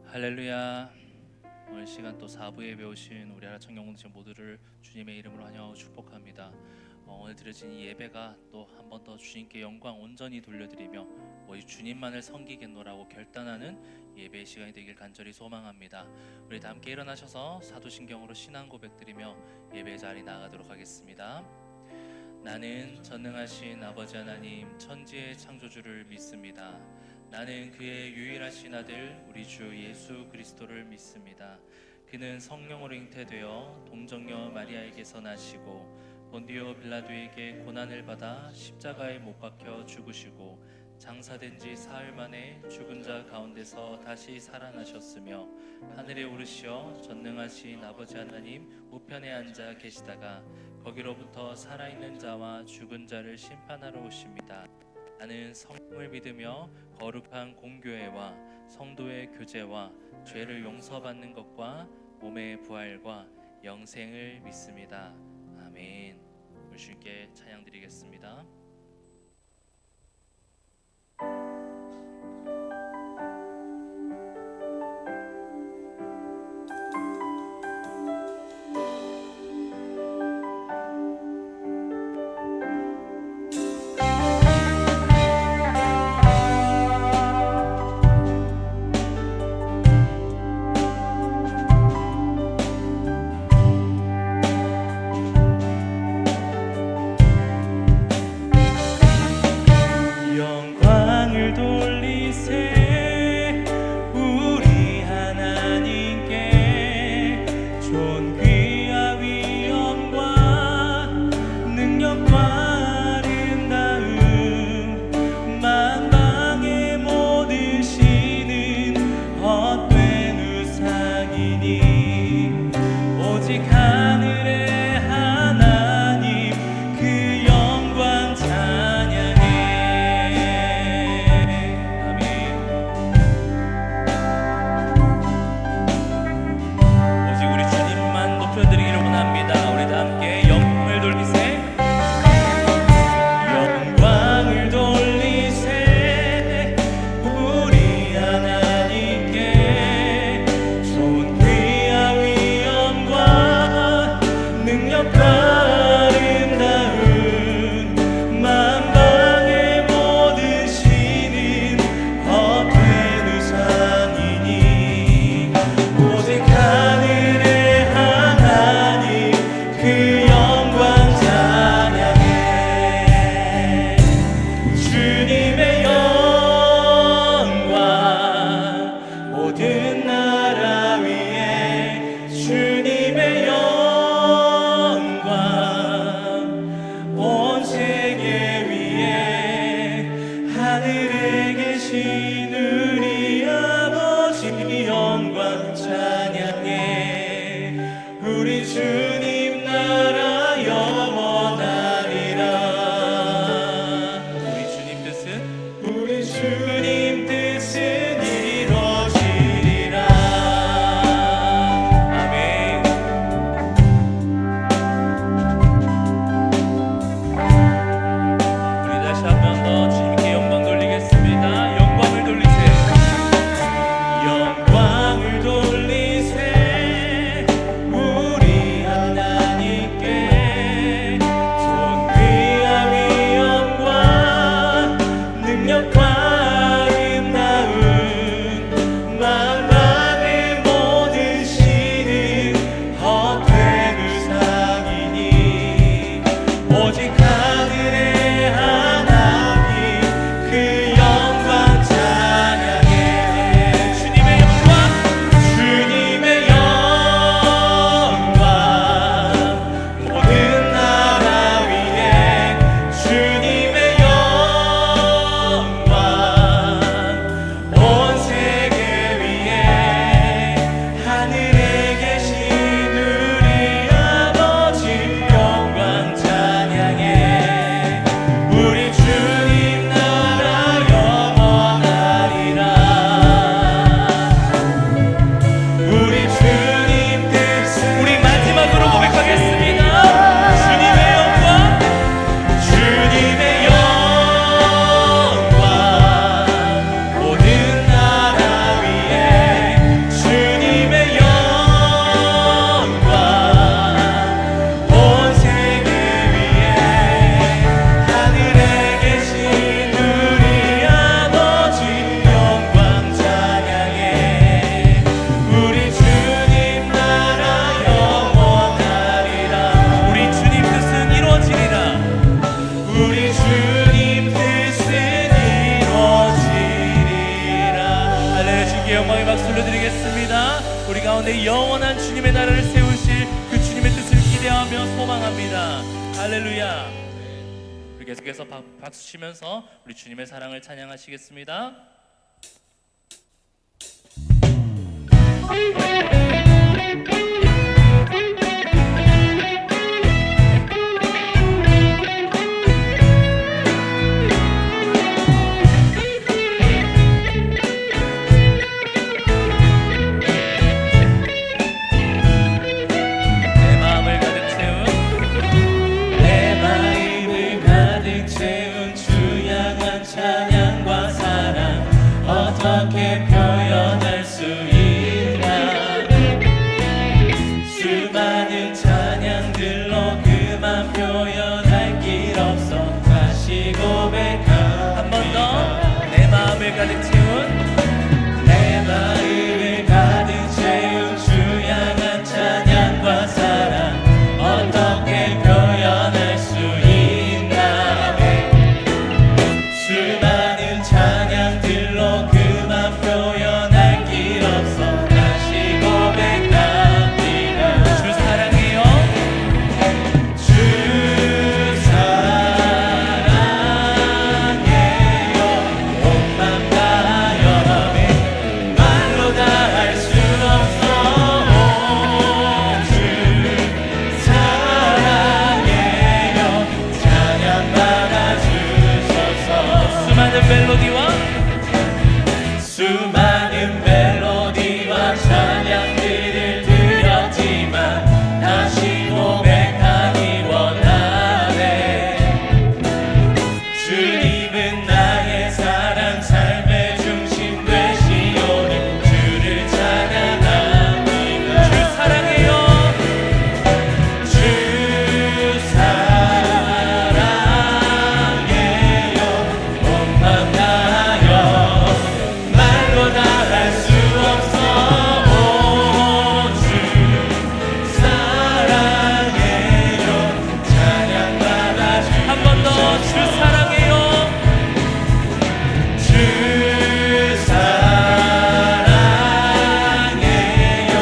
할렐루야. 오늘 시간 또 4부에 배우신 우리 하나천경 공동체 모두를 주님의 이름으로 환영하고 축복합니다. 오늘 드려진 이 예배가 또 한 번 더 주님께 영광 온전히 돌려드리며 오직 주님만을 섬기겠노라고 결단하는 예배의 시간이 되길 간절히 소망합니다. 우리 다 함께 일어나셔서 사도신경으로 신앙 고백드리며 예배 자리 나가도록 하겠습니다. 나는 전능하신 아버지 하나님 천지의 창조주를 믿습니다. 나는 그의 유일하신 아들 우리 주 예수 그리스도를 믿습니다. 그는 성령으로 잉태되어 동정녀 마리아에게서 나시고 본디오 빌라도에게 고난을 받아 십자가에 못 박혀 죽으시고 장사된 지 사흘 만에 죽은 자 가운데서 다시 살아나셨으며 하늘에 오르시어 전능하신 아버지 하나님 우편에 앉아 계시다가 거기로부터 살아있는 자와 죽은 자를 심판하러 오십니다. 나는 성령을 믿으며 거룩한 공교회와 성도의 교제와 죄를 용서받는 것과 몸의 부활과 영생을 믿습니다. 아멘. 우리 주님께 찬양 드리겠습니다. 다시 한 번 더 주님께 영광 돌리겠습니다. 영광을 돌리세요. 영광의 박수 올려드리겠습니다. 우리 가운데 영원한 주님의 나라를 세우실 그 주님의 뜻을 기대하며 소망합니다. 할렐루야. 우리 계속해서 박수 치면서 우리 주님의 사랑을 찬양하시겠습니다. 어떻게 표현할 수 있나. 수많은 찬양들로 그만 표현할 길 없어 다시 고백합니다. 한 번 더 내 마음을 가득 채운 내 마음을 가득 채운 주 향한 찬양과 사랑 어떻게 표현할 수 있나. 수많은 찬양들로 그만 표현할 길 없어 다시 고백합니다. 주 사랑해요. 주 사랑해요. 온 맘 다하여 말로 다 할 수 없어. 주 사랑해요. 찬양 받아주소서. 수많은 멜로디와 수많은 멜로디와 찬양들을 드렸지만 다시 고백하기 원하네. 주님은 나의 사랑 삶의 중심 되시오니 주를 찬양합니다. 주 사랑해요. 주 사랑해요. 온 맘 다하여 말로 다 할 수 없어. 주 사랑해요. 찬양 받아주소서. 한 번 더 주 사랑해요. 주 사랑해요.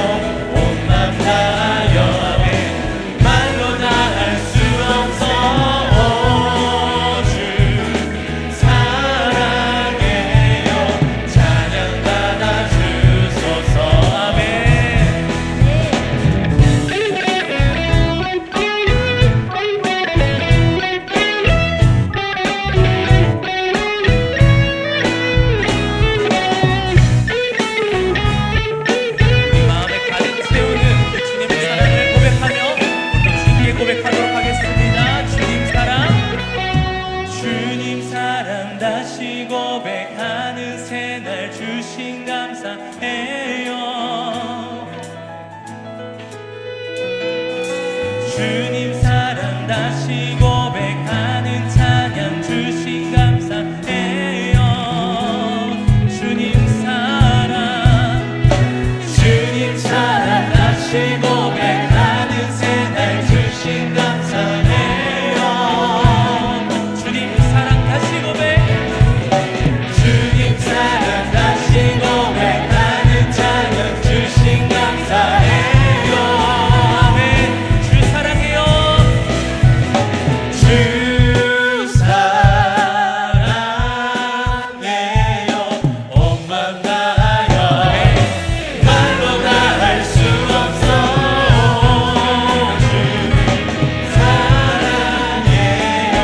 온 맘 다하여 말로 다 할 수 없어. 주 사랑해요. 찬양 받아주소서. 아멘. 우리 마음에 가득 채우는 그 주님의 사랑을 고백하며 우리 주님께 고백하도록 하겠습니다. 주님 사랑, 주님 사랑 다시 고백하는 새날 주신 감사해요. 주님 사랑 다시 고백하는 찬양 주신 감사해요. 주님 사랑 다시 고백하는 새날 주신 감사해요. 주님 사랑 다시 고백. 주님 사랑 다시 고백하는 찬양 주신 감사해요. 아멘. 주 사랑해요. 주 사랑해요. 온 맘 다하여 말로 다 할 수 없어. 주 사랑해요.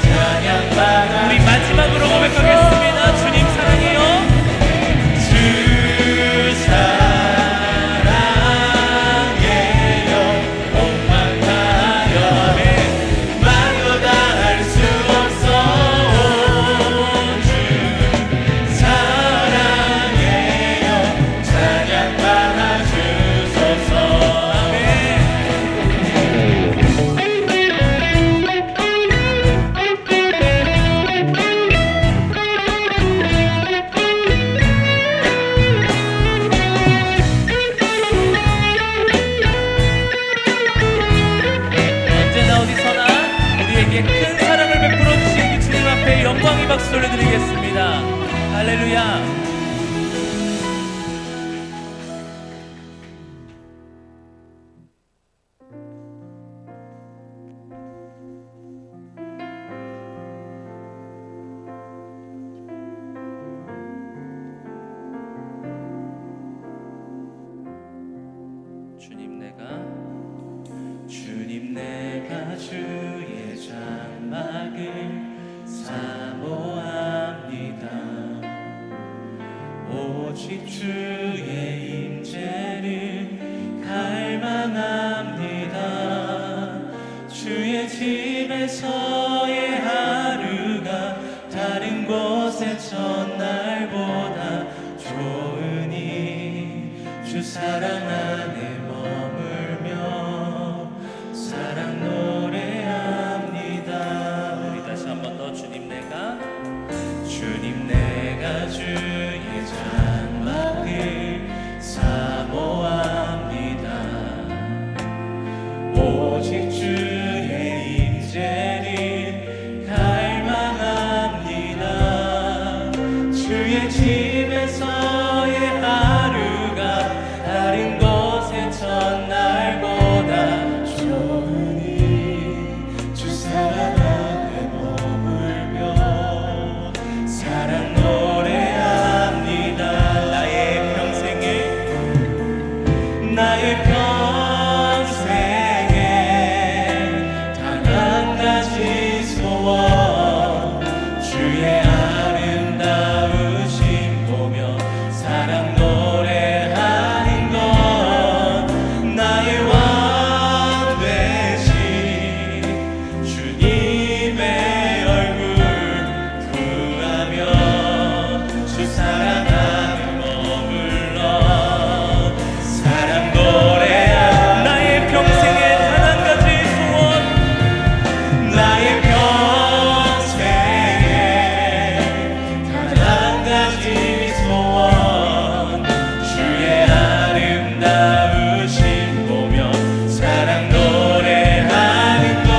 찬양 받아. 우리 마지막으로 고백하겠습니다. 주님 사랑해요. 주 사랑해요. 온 맘 다하여 말로 다 할 수 없어. 주 사랑해요. 찬양 받아주소서. 아멘. 언제나 어디서나 우리에게 큰 사랑을 베풀어 주신 그 주님 앞에 영광의 박수 올려드리겠습니다. 할렐루야. 오직 주의 임재를 갈망합니다. 주의 집에서의 하루가 다른 곳의 첫날보다 좋으니 주 사랑 안에 머물며 사랑 노래합니다. 우리 다시 한 번 더 주님 내가 주의 장막을 사모합니다. 오직 주의 임재를 갈망합니다. 주의 집에서의 하루가 다른 곳의 첫날보다 좋으니 주 사랑 안에 머물며 사랑 노래합니다. 나의 평생에 단 한 가지 소원 주의 아름다우심 보며 사랑 노래하는 것 나의 왕 되신 주님의 얼굴 구하며 주 사랑 안에 머물러 사랑 노래하 나의 평생에 단 한 가지 소원 나의 평생에 단 한 가지 소원 주의 아름다우심 보며 사랑 노래하는 것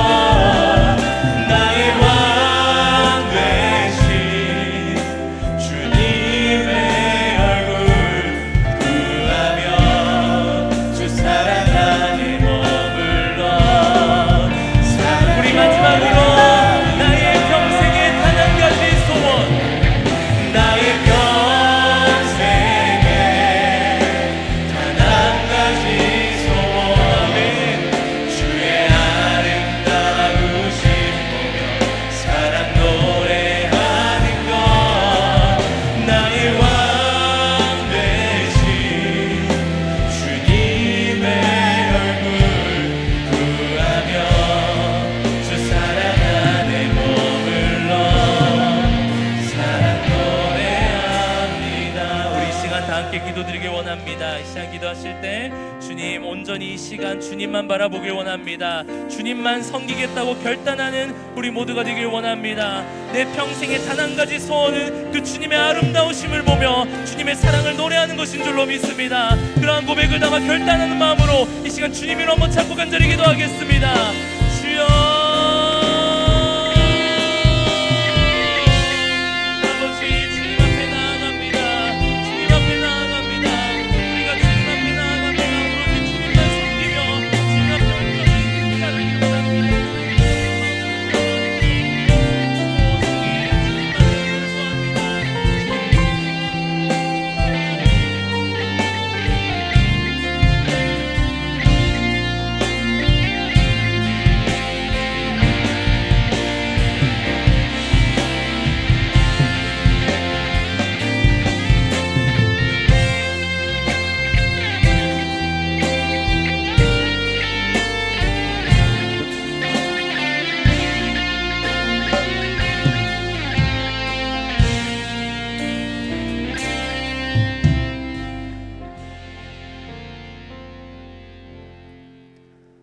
나의 왕 되신 주님의 얼굴 구하며 주 사랑 안에 머물러 우리 마지막으로 나의 평생에 단 한 가지 소원 나의 평생에 단 한 가지 소원은 주의 아름다우심 보며 사랑 노래하는 것 나의 왕 되신 주님의 얼굴 구하며 주 사랑 안에 머물러 사랑 노래합니다. 우리 이 시간 다 함께 기도드리길 원합니다. 이 시간 기도하실 때 주님 온전히 이 시간 주님만 바라보길 원합니다. 주님만 섬기겠다고 결단하는 우리 모두가 되길 원합니다. 내 평생에 단 한 가지 소원은 그 주님의 아름다우심을 보며 주님의 사랑을 노래하는 것인 줄로 믿습니다. 그러한 고백을 담아 결단하는 마음으로 이 시간 주님을 한번 찾고 간절히 기도하겠습니다. 주여 아버지 주님 앞에 나아갑니다. 주님 앞에 나아갑니다. 우리가 주님 앞에 나아갑니다. 오로지 주님만 섬기며 주님 앞에 온전히 나가기를 원합니다.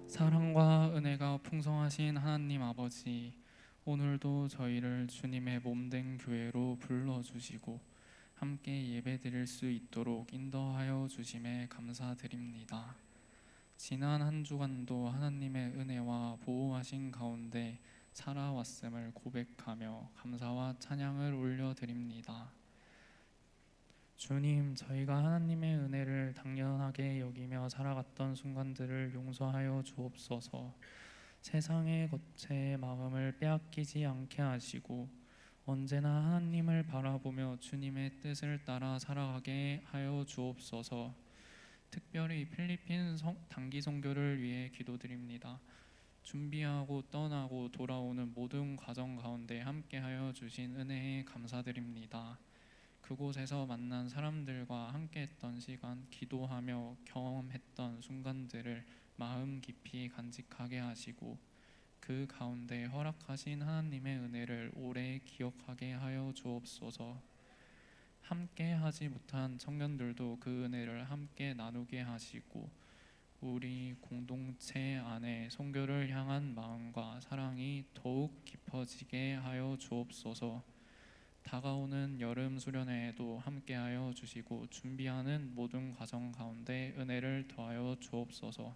사랑과 은혜가 풍성하신 하나님 아버지, 오늘도 저희를 주님의 몸된 교회로 불러주시고 함께 예배드릴 수 있도록 인도하여 주심에 감사드립니다. 지난 한 주간도 하나님의 은혜와 보호하신 가운데 살아왔음을 고백하며 감사와 찬양을 올려드립니다. 주님, 저희가 하나님의 은혜를 당연하게 여기며 살아갔던 순간들을 용서하여 주옵소서. 세상의 것에 마음을 빼앗기지 않게 하시고 언제나 하나님을 바라보며 주님의 뜻을 따라 살아가게 하여 주옵소서. 특별히 필리핀 단기 선교를 위해 기도드립니다. 준비하고 떠나고 돌아오는 모든 과정 가운데 함께하여 주신 은혜에 감사드립니다. 그곳에서 만난 사람들과 함께했던 시간, 기도하며 경험했던 순간들을 마음 깊이 간직하게 하시고 그 가운데 허락하신 하나님의 은혜를 오래 기억하게 하여 주옵소서. 함께 하지 못한 청년들도 그 은혜를 함께 나누게 하시고 우리 공동체 안에 선교를 향한 마음과 사랑이 더욱 깊어지게 하여 주옵소서. 다가오는 여름 수련회에도 함께하여 주시고 준비하는 모든 과정 가운데 은혜를 더하여 주옵소서.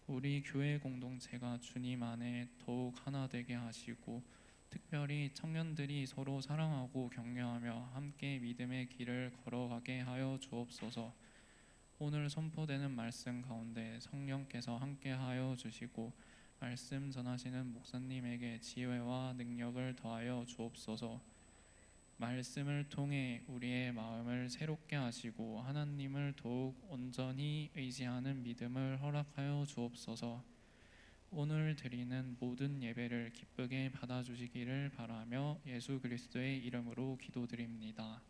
우리 교회 공동체가 주님 안에 더욱 하나 되게 하시고 특별히 청년들이 서로 사랑하고 격려하며 함께 믿음의 길을 걸어가게 하여 주옵소서. 오늘 선포되는 말씀 가운데 성령께서 함께하여 주시고 말씀 전하시는 목사님에게 지혜와 능력을 더하여 주옵소서. 말씀을 통해 우리의 마음을 새롭게 하시고 하나님을 더욱 온전히 의지하는 믿음을 허락하여 주옵소서. 오늘 드리는 모든 예배를 기쁘게 받아주시기를 바라며 예수 그리스도의 이름으로 기도드립니다.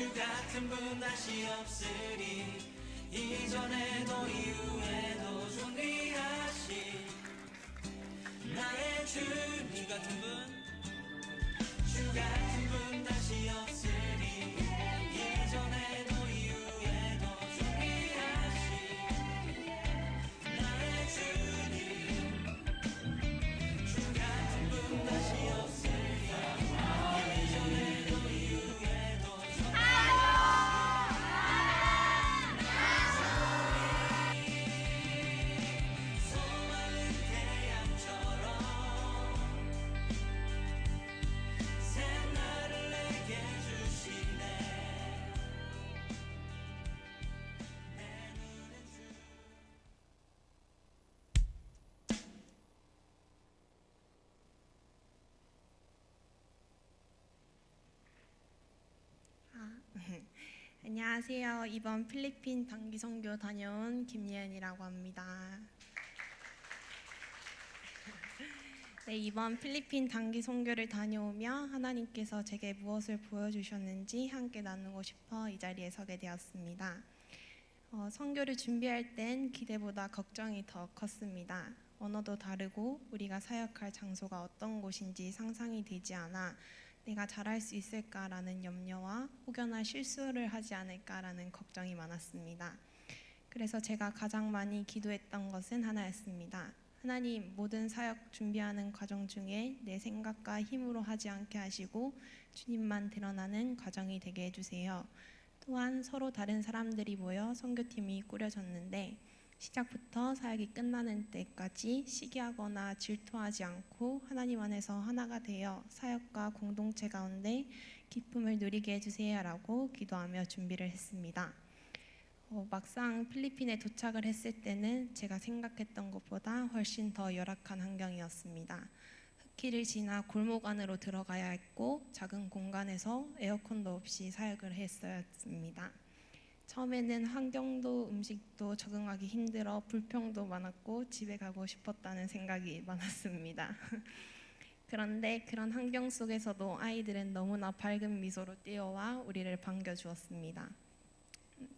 주 같은 분 다시 없으리 이전에도 이후에도 존귀하신 나의 주님 주 같은 분 다시 없으리 예전에도 이후에도 존귀하신 나의 주님 주 같은 분 다시 없으리 예전에도 이후에도 소망은 태양처럼 새날을 내게 주시네 내 눈엔 주 안녕하세요. 이번 필리핀 단기 선교 다녀온 김예은이라고 합니다. 네, 이번 필리핀 단기 선교를 다녀오며 하나님께서 제게 무엇을 보여주셨는지 함께 나누고 싶어 이 자리에 서게 되었습니다. 선교를 준비할 땐 기대보다 걱정이 더 컸습니다. 언어도 다르고 우리가 사역할 장소가 어떤 곳인지 상상이 되지 않아 내가 잘할 수 있을까라는 염려와 혹여나 실수를 하지 않을까라는 걱정이 많았습니다. 그래서 제가 가장 많이 기도했던 것은 하나였습니다. 하나님, 모든 사역 준비하는 과정 중에 내 생각과 힘으로 하지 않게 하시고 주님만 드러나는 과정이 되게 해주세요. 또한 서로 다른 사람들이 모여 선교팀이 꾸려졌는데 시작부터 사역이 끝나는 때까지 시기하거나 질투하지 않고 하나님 안에서 하나가 되어 사역과 공동체 가운데 기쁨을 누리게 해주세요라고 기도하며 준비를 했습니다. 막상 필리핀에 도착을 했을 때는 제가 생각했던 것보다 훨씬 더 열악한 환경이었습니다. 흙길을 지나 골목 안으로 들어가야 했고 작은 공간에서 에어컨도 없이 사역을 했어야 했습니다. 처음에는 환경도 음식도 적응하기 힘들어 불평도 많았고 집에 가고 싶었다는 생각이 많았습니다. 그런데 그런 환경 속에서도 아이들은 너무나 밝은 미소로 뛰어와 우리를 반겨주었습니다.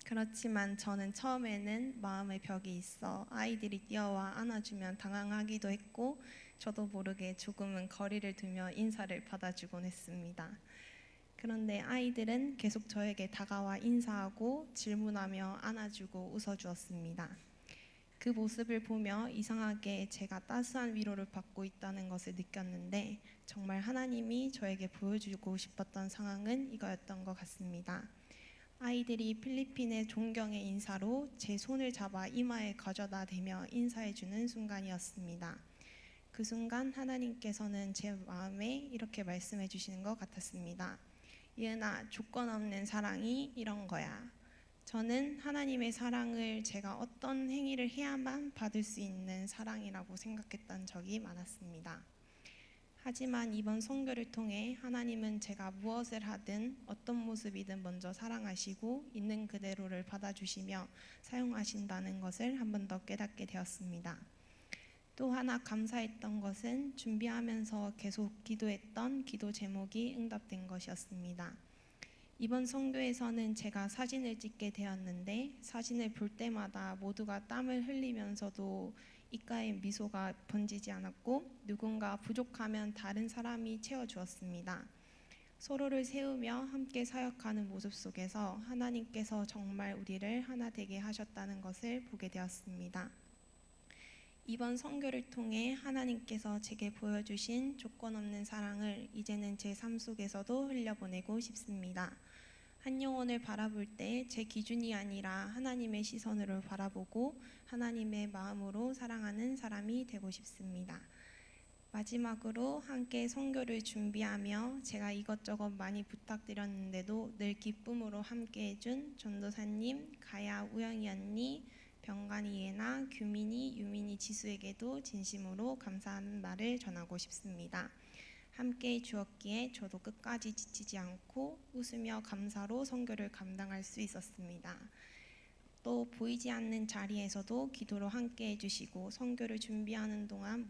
그렇지만 저는 처음에는 마음의 벽이 있어 아이들이 뛰어와 안아주면 당황하기도 했고 저도 모르게 조금은 거리를 두며 인사를 받아주곤 했습니다. 그런데 아이들은 계속 저에게 다가와 인사하고 질문하며 안아주고 웃어주었습니다. 그 모습을 보며 이상하게 제가 따스한 위로를 받고 있다는 것을 느꼈는데 정말 하나님이 저에게 보여주고 싶었던 상황은 이거였던 것 같습니다. 아이들이 필리핀의 존경의 인사로 제 손을 잡아 이마에 가져다 대며 인사해주는 순간이었습니다. 그 순간 하나님께서는 제 마음에 이렇게 말씀해 주시는 것 같았습니다. 예은아, 조건 없는 사랑이 이런 거야. 저는 하나님의 사랑을 제가 어떤 행위를 해야만 받을 수 있는 사랑이라고 생각했던 적이 많았습니다. 하지만 이번 선교를 통해 하나님은 제가 무엇을 하든 어떤 모습이든 먼저 사랑하시고 있는 그대로를 받아주시며 사용하신다는 것을 한 번 더 깨닫게 되었습니다. 또 하나 감사했던 것은 준비하면서 계속 기도했던 기도 제목이 응답된 것이었습니다. 이번 선교에서는 제가 사진을 찍게 되었는데 사진을 볼 때마다 모두가 땀을 흘리면서도 입가에 미소가 번지지 않았고 누군가 부족하면 다른 사람이 채워주었습니다. 서로를 세우며 함께 사역하는 모습 속에서 하나님께서 정말 우리를 하나 되게 하셨다는 것을 보게 되었습니다. 이번 선교를 통해 하나님께서 제게 보여주신 조건 없는 사랑을 이제는 제 삶 속에서도 흘려보내고 싶습니다. 한 영혼을 바라볼 때 제 기준이 아니라 하나님의 시선으로 바라보고 하나님의 마음으로 사랑하는 사람이 되고 싶습니다. 마지막으로 함께 선교를 준비하며 제가 이것저것 많이 부탁드렸는데도 늘 기쁨으로 함께 해준 전도사님, 가야 우영이 언니, 병관이 예나, 규민이, 유민이, 지수에게도 진심으로 감사하는 말을 전하고 싶습니다. 함께 주었기에 저도 끝까지 지치지 않고 웃으며 감사로 선교를 감당할 수 있었습니다. 또 보이지 않는 자리에서도 기도로 함께 해주시고 선교를 준비하는 동안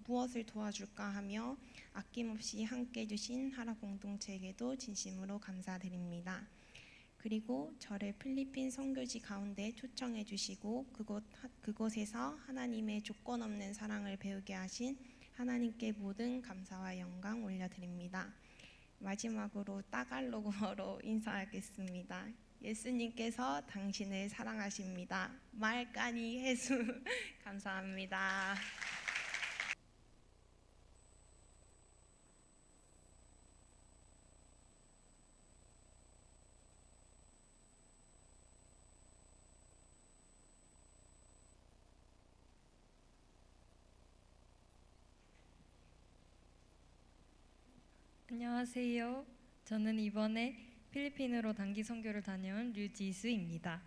무엇을 도와줄까 하며 아낌없이 함께 해주신 하라 공동체에게도 진심으로 감사드립니다. 그리고 저를 필리핀 선교지 가운데 초청해 주시고 그곳에서 하나님의 조건 없는 사랑을 배우게 하신 하나님께 모든 감사와 영광 올려드립니다. 마지막으로 따갈로그어로 인사하겠습니다. 예수님께서 당신을 사랑하십니다. 말까니 예수 감사합니다. 안녕하세요. 저는 이번에 필리핀으로 단기 선교를 다녀온 류지수입니다.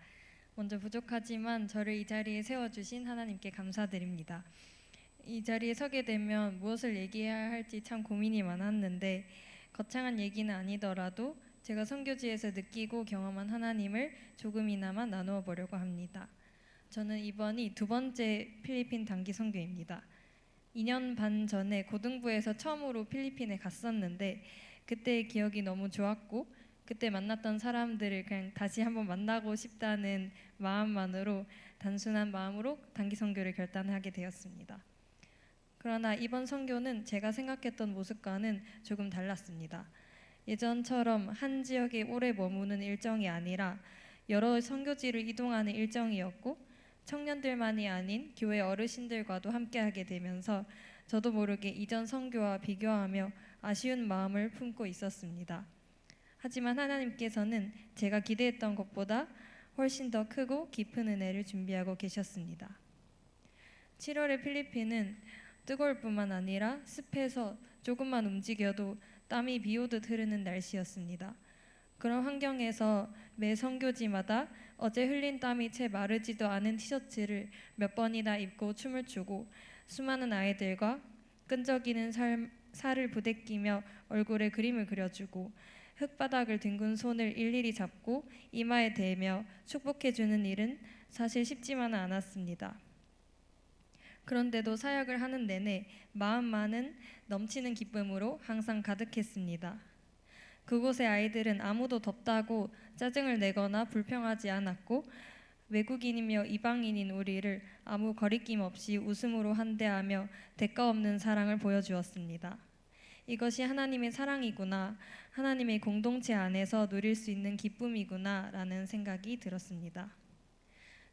먼저 부족하지만 저를 이 자리에 세워주신 하나님께 감사드립니다. 이 자리에 서게 되면 무엇을 얘기해야 할지 참 고민이 많았는데 거창한 얘기는 아니더라도 제가 선교지에서 느끼고 경험한 하나님을 조금이나마 나누어 보려고 합니다. 저는 이번이 두 번째 필리핀 단기 선교입니다. 2년 반 전에 고등부에서 처음으로 필리핀에 갔었는데 그때의 기억이 너무 좋았고 그때 만났던 사람들을 그냥 다시 한번 만나고 싶다는 마음만으로 단순한 마음으로 단기 선교를 결단하게 되었습니다. 그러나 이번 선교는 제가 생각했던 모습과는 조금 달랐습니다. 예전처럼 한 지역에 오래 머무는 일정이 아니라 여러 선교지를 이동하는 일정이었고 청년들만이 아닌 교회 어르신들과도 함께하게 되면서 저도 모르게 이전 선교와 비교하며 아쉬운 마음을 품고 있었습니다. 하지만 하나님께서는 제가 기대했던 것보다 훨씬 더 크고 깊은 은혜를 준비하고 계셨습니다. 7월의 필리핀은 뜨거울 뿐만 아니라 습해서 조금만 움직여도 땀이 비 오듯 흐르는 날씨였습니다. 그런 환경에서 매 선교지마다 어제 흘린 땀이 채 마르지도 않은 티셔츠를 몇 번이나 입고 춤을 추고 수많은 아이들과 끈적이는 살을 부대끼며 얼굴에 그림을 그려주고 흙바닥을 뒹군 손을 일일이 잡고 이마에 대며 축복해주는 일은 사실 쉽지만은 않았습니다. 그런데도 사역을 하는 내내 마음만은 넘치는 기쁨으로 항상 가득했습니다. 그곳의 아이들은 아무도 덥다고 짜증을 내거나 불평하지 않았고 외국인이며 이방인인 우리를 아무 거리낌 없이 웃음으로 환대하며 대가 없는 사랑을 보여주었습니다. 이것이 하나님의 사랑이구나, 하나님의 공동체 안에서 누릴 수 있는 기쁨이구나 라는 생각이 들었습니다.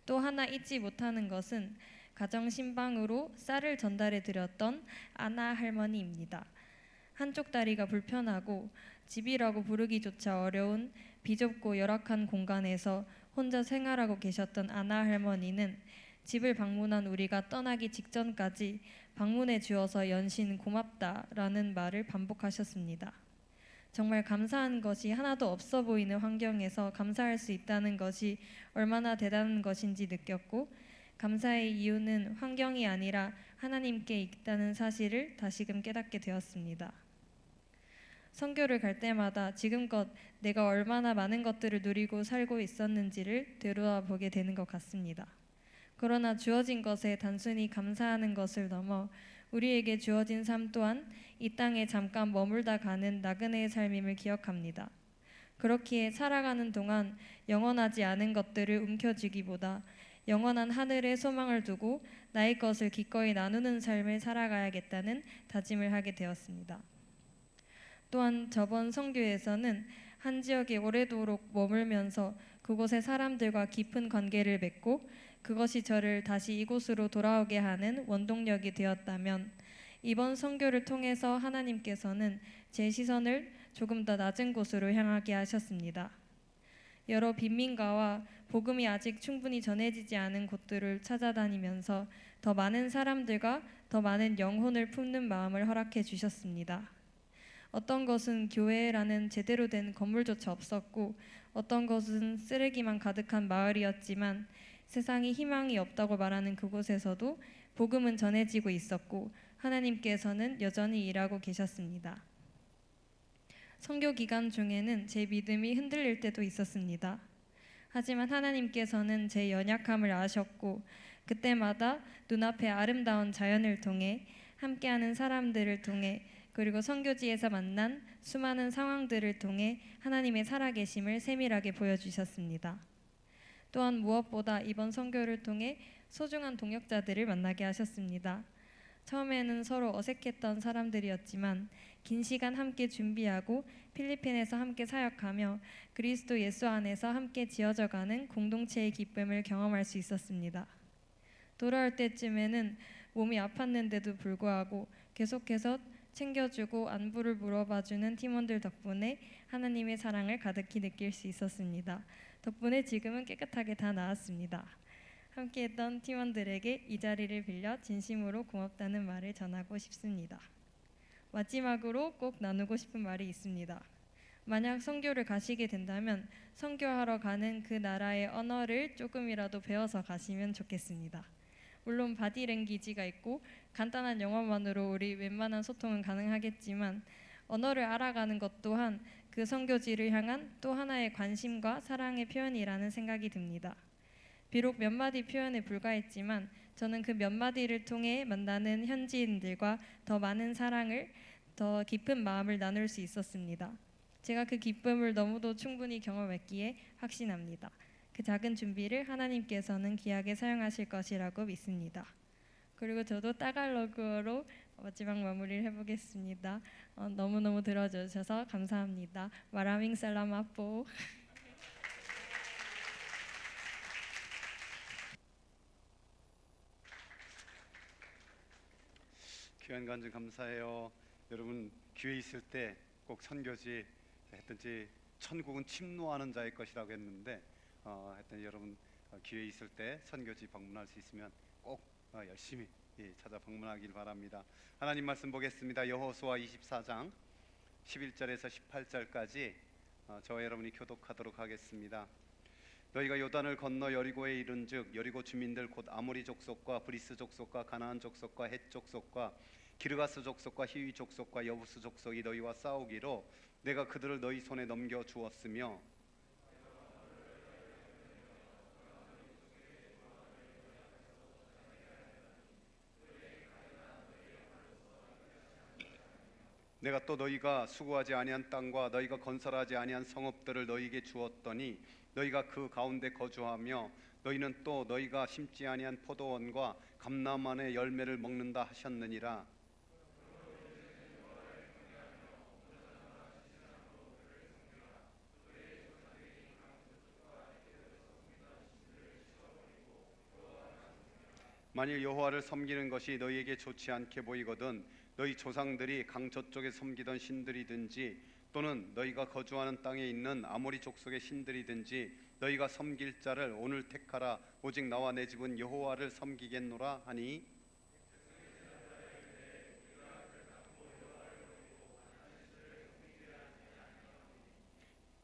또 하나 잊지 못하는 것은 가정 신방으로 쌀을 전달해 드렸던 아나 할머니입니다. 한쪽 다리가 불편하고 집이라고 부르기조차 어려운 비좁고 열악한 공간에서 혼자 생활하고 계셨던 아나 할머니는 집을 방문한 우리가 떠나기 직전까지 방문해 주어서 연신 고맙다라는 말을 반복하셨습니다. 정말 감사한 것이 하나도 없어 보이는 환경에서 감사할 수 있다는 것이 얼마나 대단한 것인지 느꼈고 감사의 이유는 환경이 아니라 하나님께 있다는 사실을 다시금 깨닫게 되었습니다. 선교를 갈 때마다 지금껏 내가 얼마나 많은 것들을 누리고 살고 있었는지를 되돌아보게 되는 것 같습니다. 그러나 주어진 것에 단순히 감사하는 것을 넘어 우리에게 주어진 삶 또한 이 땅에 잠깐 머물다 가는 나그네의 삶임을 기억합니다. 그렇기에 살아가는 동안 영원하지 않은 것들을 움켜쥐기보다 영원한 하늘에 소망을 두고 나의 것을 기꺼이 나누는 삶을 살아가야겠다는 다짐을 하게 되었습니다. 또한 저번 선교에서는 한 지역에 오래도록 머물면서 그곳의 사람들과 깊은 관계를 맺고 그것이 저를 다시 이곳으로 돌아오게 하는 원동력이 되었다면 이번 선교를 통해서 하나님께서는 제 시선을 조금 더 낮은 곳으로 향하게 하셨습니다. 여러 빈민가와 복음이 아직 충분히 전해지지 않은 곳들을 찾아다니면서 더 많은 사람들과 더 많은 영혼을 품는 마음을 허락해 주셨습니다. 어떤 것은 교회라는 제대로 된 건물조차 없었고 어떤 것은 쓰레기만 가득한 마을이었지만 세상이 희망이 없다고 말하는 그곳에서도 복음은 전해지고 있었고 하나님께서는 여전히 일하고 계셨습니다. 선교 기간 중에는 제 믿음이 흔들릴 때도 있었습니다. 하지만 하나님께서는 제 연약함을 아셨고 그때마다 눈앞에 아름다운 자연을 통해 함께하는 사람들을 통해 그리고 선교지에서 만난 수많은 상황들을 통해 하나님의 살아계심을 세밀하게 보여주셨습니다. 또한 무엇보다 이번 선교를 통해 소중한 동역자들을 만나게 하셨습니다. 처음에는 서로 어색했던 사람들이었지만 긴 시간 함께 준비하고 필리핀에서 함께 사역하며 그리스도 예수 안에서 함께 지어져가는 공동체의 기쁨을 경험할 수 있었습니다. 돌아올 때쯤에는 몸이 아팠는데도 불구하고 계속해서 챙겨주고 안부를 물어봐주는 팀원들 덕분에 하나님의 사랑을 가득히 느낄 수 있었습니다. 덕분에 지금은 깨끗하게 다 나았습니다. 함께했던 팀원들에게 이 자리를 빌려 진심으로 고맙다는 말을 전하고 싶습니다. 마지막으로 꼭 나누고 싶은 말이 있습니다. 만약 선교를 가시게 된다면 선교하러 가는 그 나라의 언어를 조금이라도 배워서 가시면 좋겠습니다. 물론 바디랭귀지가 있고 간단한 영어만으로 우리 웬만한 소통은 가능하겠지만 언어를 알아가는 것 또한 그 선교지를 향한 또 하나의 관심과 사랑의 표현이라는 생각이 듭니다. 비록 몇 마디 표현에 불과했지만 저는 그 몇 마디를 통해 만나는 현지인들과 더 많은 사랑을, 더 깊은 마음을 나눌 수 있었습니다. 제가 그 기쁨을 너무도 충분히 경험했기에 확신합니다. 그 작은 준비를 하나님께서는 귀하게 사용하실 것이라고 믿습니다. 그리고 저도 따갈로그로 마지막 마무리를 해보겠습니다. 너무너무 들어주셔서 감사합니다. 마라밍 살라마포. 귀한 간증 감사해요. 여러분 기회 있을 때 꼭 선교지 했든지 천국은 침노하는 자의 것이라고 했는데 하여튼 여러분 기회 있을 때 선교지 방문할 수 있으면 꼭 열심히 찾아 방문하길 바랍니다. 하나님 말씀 보겠습니다. 여호수아 24장 11절에서 18절까지 저와 여러분이 교독하도록 하겠습니다. 너희가 요단을 건너 여리고에 이른즉 여리고 주민들 곧 아모리 족속과 브리스 족속과 가나안 족속과 헷 족속과 기르가스 족속과 히위 족속과 여부스 족속이 너희와 싸우기로 내가 그들을 너희 손에 넘겨 주었으며 내가 또 너희가 수고하지 아니한 땅과 너희가 건설하지 아니한 성읍들을 너희에게 주었더니 너희가 그 가운데 거주하며 너희는 또 너희가 심지 아니한 포도원과 감람만의 열매를 먹는다 하셨느니라. 만일 여호와를 섬기는 것이 너희에게 좋지 않게 보이거든 너희 조상들이 강 저쪽에 섬기던 신들이든지 또는 너희가 거주하는 땅에 있는 아모리 족속의 신들이든지 너희가 섬길 자를 오늘 택하라. 오직 나와 내 집은 여호와를 섬기겠노라 하니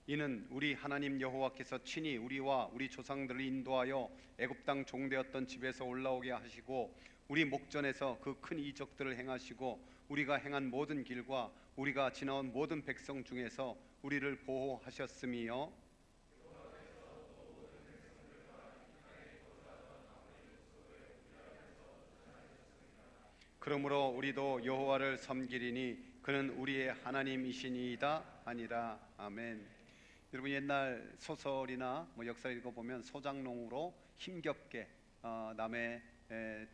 이는 우리 하나님 여호와께서 친히 우리와 우리 조상들을 인도하여 애굽 땅 종되었던 집에서 올라오게 하시고 우리 목전에서 그 큰 이적들을 행하시고 우리가 행한 모든 길과 우리가 지나온 모든 백성 중에서 우리를 보호하셨음이요 그러므로 우리도 여호와를 섬기리니 그는 우리의 하나님이시니이다 하니라. 아멘. 여러분 옛날 소설이나 역사 읽어보면 소장농으로 힘겹게 남의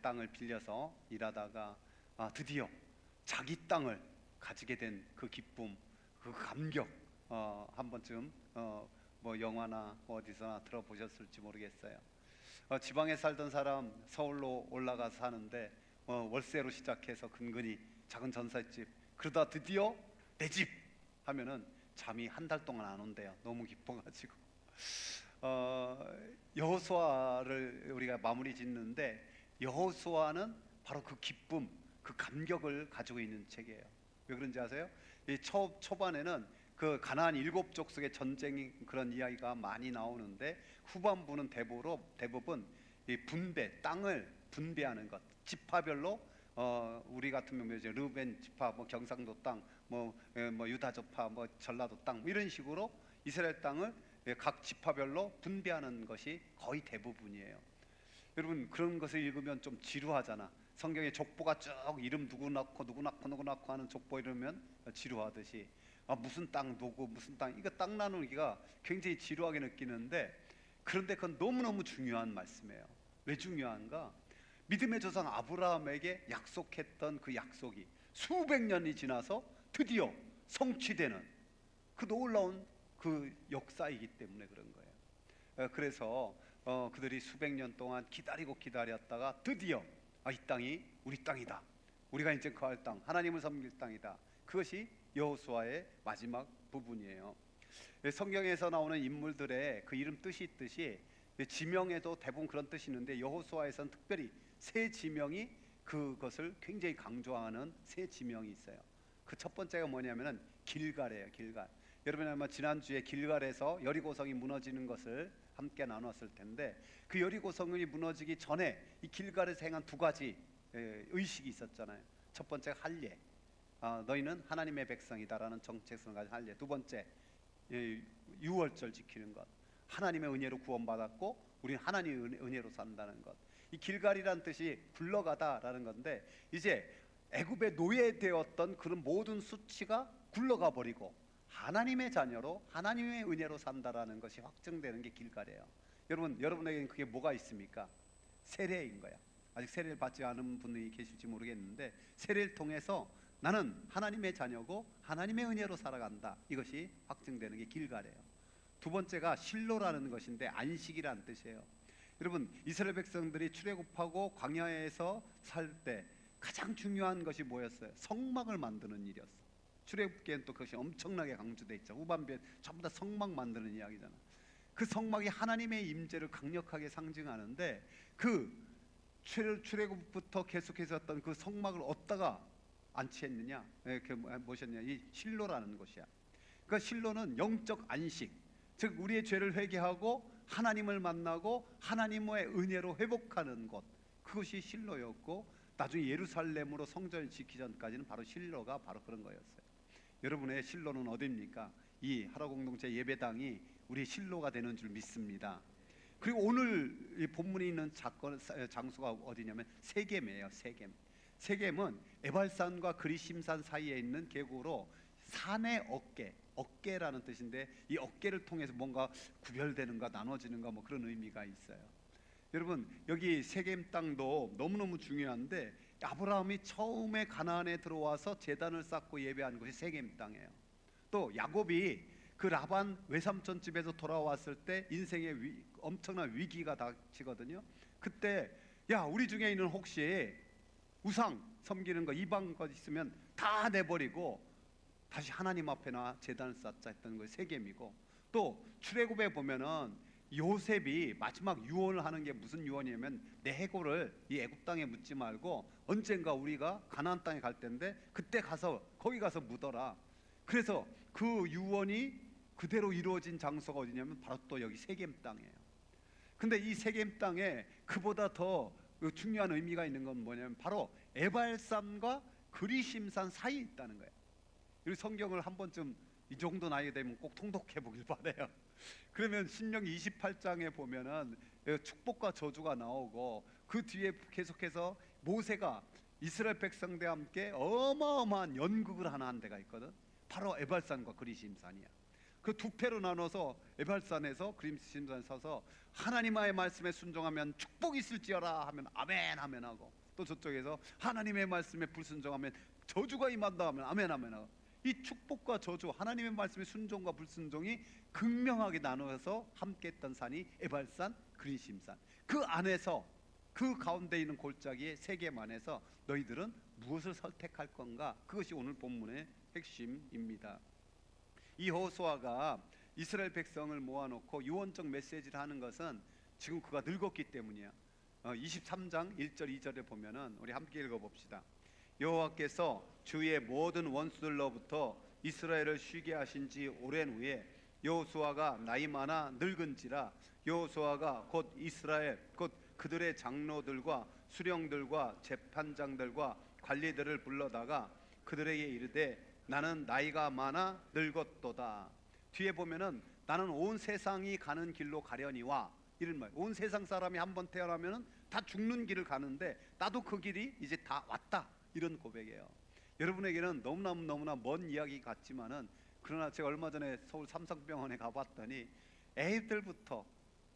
땅을 빌려서 일하다가 드디어 자기 땅을 가지게 된 그 기쁨, 그 감격 한 번쯤 영화나 어디서나 들어보셨을지 모르겠어요. 지방에 살던 사람 서울로 올라가서 사는데 월세로 시작해서 근근히 작은 전셋집 그러다 드디어 내 집 하면은 잠이 한 달 동안 안 온대요. 너무 기뻐가지고 여호수아를 우리가 마무리 짓는데 여호수아는 바로 그 기쁨, 그 감격을 가지고 있는 책이에요. 왜 그런지 아세요? 이 초반에는 그 가나안 7족속의 전쟁 그런 이야기가 많이 나오는데 후반부는 대부분 이 분배, 땅을 분배하는 것, 지파별로 우리 같으면 이제 르벤 지파, 경상도 땅, 유다 지파, 전라도 땅 이런 식으로 이스라엘 땅을 각 지파별로 분배하는 것이 거의 대부분이에요. 여러분 그런 것을 읽으면 좀 지루하잖아. 성경에 족보가 쭉 이름 누구 낳고 누구 낳고 누구 낳고 하는 족보 이러면 지루하듯이 무슨 땅 누구 무슨 땅 이거 땅 나누기가 굉장히 지루하게 느끼는데, 그런데 그건 너무너무 중요한 말씀이에요. 왜 중요한가? 믿음의 조상 아브라함에게 약속했던 그 약속이 수백 년이 지나서 드디어 성취되는 그 놀라운 그 역사이기 때문에 그런 거예요. 그래서 그들이 수백 년 동안 기다리고 기다렸다가 드디어 이 땅이 우리 땅이다, 우리가 이제 거할 땅, 하나님을 섬길 땅이다. 그것이 여호수아의 마지막 부분이에요. 성경에서 나오는 인물들의 그 이름 뜻이 있듯이 지명에도 대부분 그런 뜻이 있는데, 여호수아에서는 특별히 세 지명이 그것을 굉장히 강조하는 세 지명이 있어요. 그 첫 번째가 뭐냐면은 길갈이에요. 길갈. 여러분 아마 지난주에 길갈에서 여리고성이 무너지는 것을 함께 나눴을 텐데, 그 여리고성이 무너지기 전에 이 길갈에서 행한 두 가지 의식이 있었잖아요. 첫 번째가 할례, 너희는 하나님의 백성이다라는 정체성을 가진 할례. 두 번째 유월절 지키는 것, 하나님의 은혜로 구원받았고 우리는 하나님의 은혜로 산다는 것. 이 길갈이란 뜻이 굴러가다라는 건데, 이제 애굽의 노예되었던 그런 모든 수치가 굴러가 버리고 하나님의 자녀로 하나님의 은혜로 산다라는 것이 확증되는 게 길갈이에요. 여러분에게는 그게 뭐가 있습니까? 세례인 거야. 아직 세례를 받지 않은 분이 계실지 모르겠는데, 세례를 통해서 나는 하나님의 자녀고 하나님의 은혜로 살아간다, 이것이 확증되는 게 길갈이에요. 두 번째가 실로라는 것인데 안식이라는 뜻이에요. 여러분, 이스라엘 백성들이 출애굽하고 광야에서 살 때 가장 중요한 것이 뭐였어요? 성막을 만드는 일이었어. 출애굽기엔 또 그것이 엄청나게 강조돼 있죠. 후반부에 전부 다 성막 만드는 이야기잖아. 그 성막이 하나님의 임재를 강력하게 상징하는데, 그 출애굽부터 계속해서 했던 그 성막을 얻다가 안치했느냐? 그 무엇이었냐? 이 실로라는 것이야. 그러니까 실로는 영적 안식, 즉 우리의 죄를 회개하고 하나님을 만나고 하나님의 은혜로 회복하는 것, 그것이 실로였고, 나중에 예루살렘으로 성전을 지키기 전까지는 바로 실로가 바로 그런 거였어요. 여러분의 실로는 어디입니까? 이 하라 공동체 예배당이 우리 실로가 되는 줄 믿습니다. 그리고 오늘 이 본문에 있는 장소가 어디냐면 세겜이에요. 세겜은 에발산과 그리심산 사이에 있는 계곡으로 산의 어깨라는 뜻인데, 이 어깨를 통해서 뭔가 구별되는가 나눠지는가 뭐 그런 의미가 있어요. 여러분, 여기 세겜 땅도 너무너무 중요한데, 아브라함이 처음에 가나안에 들어와서 제단을 쌓고 예배한 곳이 세겜 땅이에요. 또 야곱이 그 라반 외삼촌 집에서 돌아왔을 때 인생의 엄청난 위기가 닥치거든요. 그때 우리 중에 있는 혹시 우상 섬기는 거 이방 것 있으면 다 내버리고 다시 하나님 앞에 나 제단을 쌓자 했던 것이 세겜이고, 또 출애굽에 보면은 요셉이 마지막 유언을 하는 게 무슨 유언이냐면, 내 해골을 이 애굽 땅에 묻지 말고 언젠가 우리가 가나안 땅에 갈 텐데 그때 거기 가서 묻어라. 그래서 그 유언이 그대로 이루어진 장소가 어디냐면 바로 또 여기 세겜 땅이에요. 근데 이 세겜 땅에 그보다 더 중요한 의미가 있는 건 뭐냐면 바로 에발산과 그리심산 사이에 있다는 거예요. 우리 성경을 한 번쯤 이 정도 나이 되면 꼭 통독해 보길 바래요. 그러면 신명기 28장에 보면은 축복과 저주가 나오고, 그 뒤에 계속해서 모세가 이스라엘 백성들과 함께 어마어마한 연극을 하나 한 데가 있거든. 바로 에발산과 그리심산이야. 그 두 패로 나눠서 에발산에서 그리심산에 서서 하나님의 말씀에 순종하면 축복이 있을지어라 하면 아멘 아멘 하고, 또 저쪽에서 하나님의 말씀에 불순종하면 저주가 임한다 하면 아멘 아멘 하고, 이 축복과 저주, 하나님의 말씀의 순종과 불순종이 극명하게 나누어서 함께했던 산이 에발산, 그리심산. 그 안에서, 그 가운데 있는 골짜기의 세겜 안에서 너희들은 무엇을 선택할 건가? 그것이 오늘 본문의 핵심입니다. 이 여호수아가 이스라엘 백성을 모아놓고 유언적 메시지를 하는 것은 지금 그가 늙었기 때문이야. 23장 1절 2절에 보면은 우리 함께 읽어봅시다. 여호와께서 주의 모든 원수들로부터 이스라엘을 쉬게 하신 지 오랜 후에 여호수아가 나이 많아 늙은지라, 여호수아가 곧 이스라엘 곧 그들의 장로들과 수령들과 재판장들과 관리들을 불러다가 그들에게 이르되 나는 나이가 많아 늙었도다. 뒤에 보면은 나는 온 세상이 가는 길로 가려니와 이런 말. 온 세상 사람이 한 번 태어나면은 다 죽는 길을 가는데 나도 그 길이 이제 다 왔다, 이런 고백이에요. 여러분에게는 너무나 먼 이야기 같지만은, 그러나 제가 얼마 전에 서울 삼성병원에 가봤더니 애들부터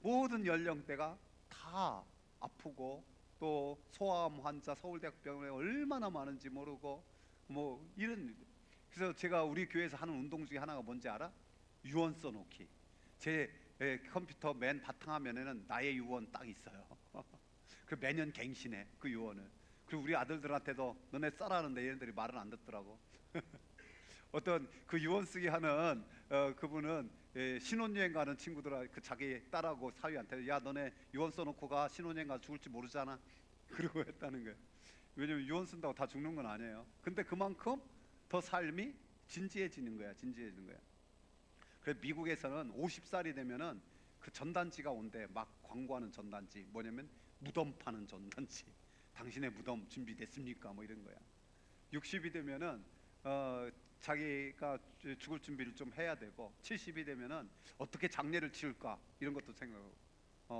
모든 연령대가 다 아프고, 또 소아암 환자 서울대학병원에 얼마나 많은지 모르고 뭐 이런. 그래서 제가 우리 교회에서 하는 운동 중에 하나가 뭔지 알아? 유언 써놓기. 제 컴퓨터 맨 바탕화면에는 나의 유언 딱 있어요. 그 매년 갱신해 그 유언을. 그리고 우리 아들들한테도 너네 써라는데 얘네들이 말은 안 듣더라고. 어떤 그 유언 쓰기 하는 그분은 신혼여행 가는 친구들, 그 자기 딸하고 사위한테, 야 너네 유언 써놓고 가, 신혼여행 가서 죽을지 모르잖아, 그러고 했다는 거예요. 왜냐면 유언 쓴다고 다 죽는 건 아니에요. 근데 그만큼 더 삶이 진지해지는 거야, 진지해지는 거야. 그래서 미국에서는 50살이 되면은 그 전단지가 온대. 막 광고하는 전단지, 뭐냐면 무덤 파는 전단지. 당신의 무덤 준비됐습니까? 뭐 이런 거야. 60이 되면은 자기가 죽을 준비를 좀 해야 되고, 70이 되면은 어떻게 장례를 치를까 이런 것도 생각하고,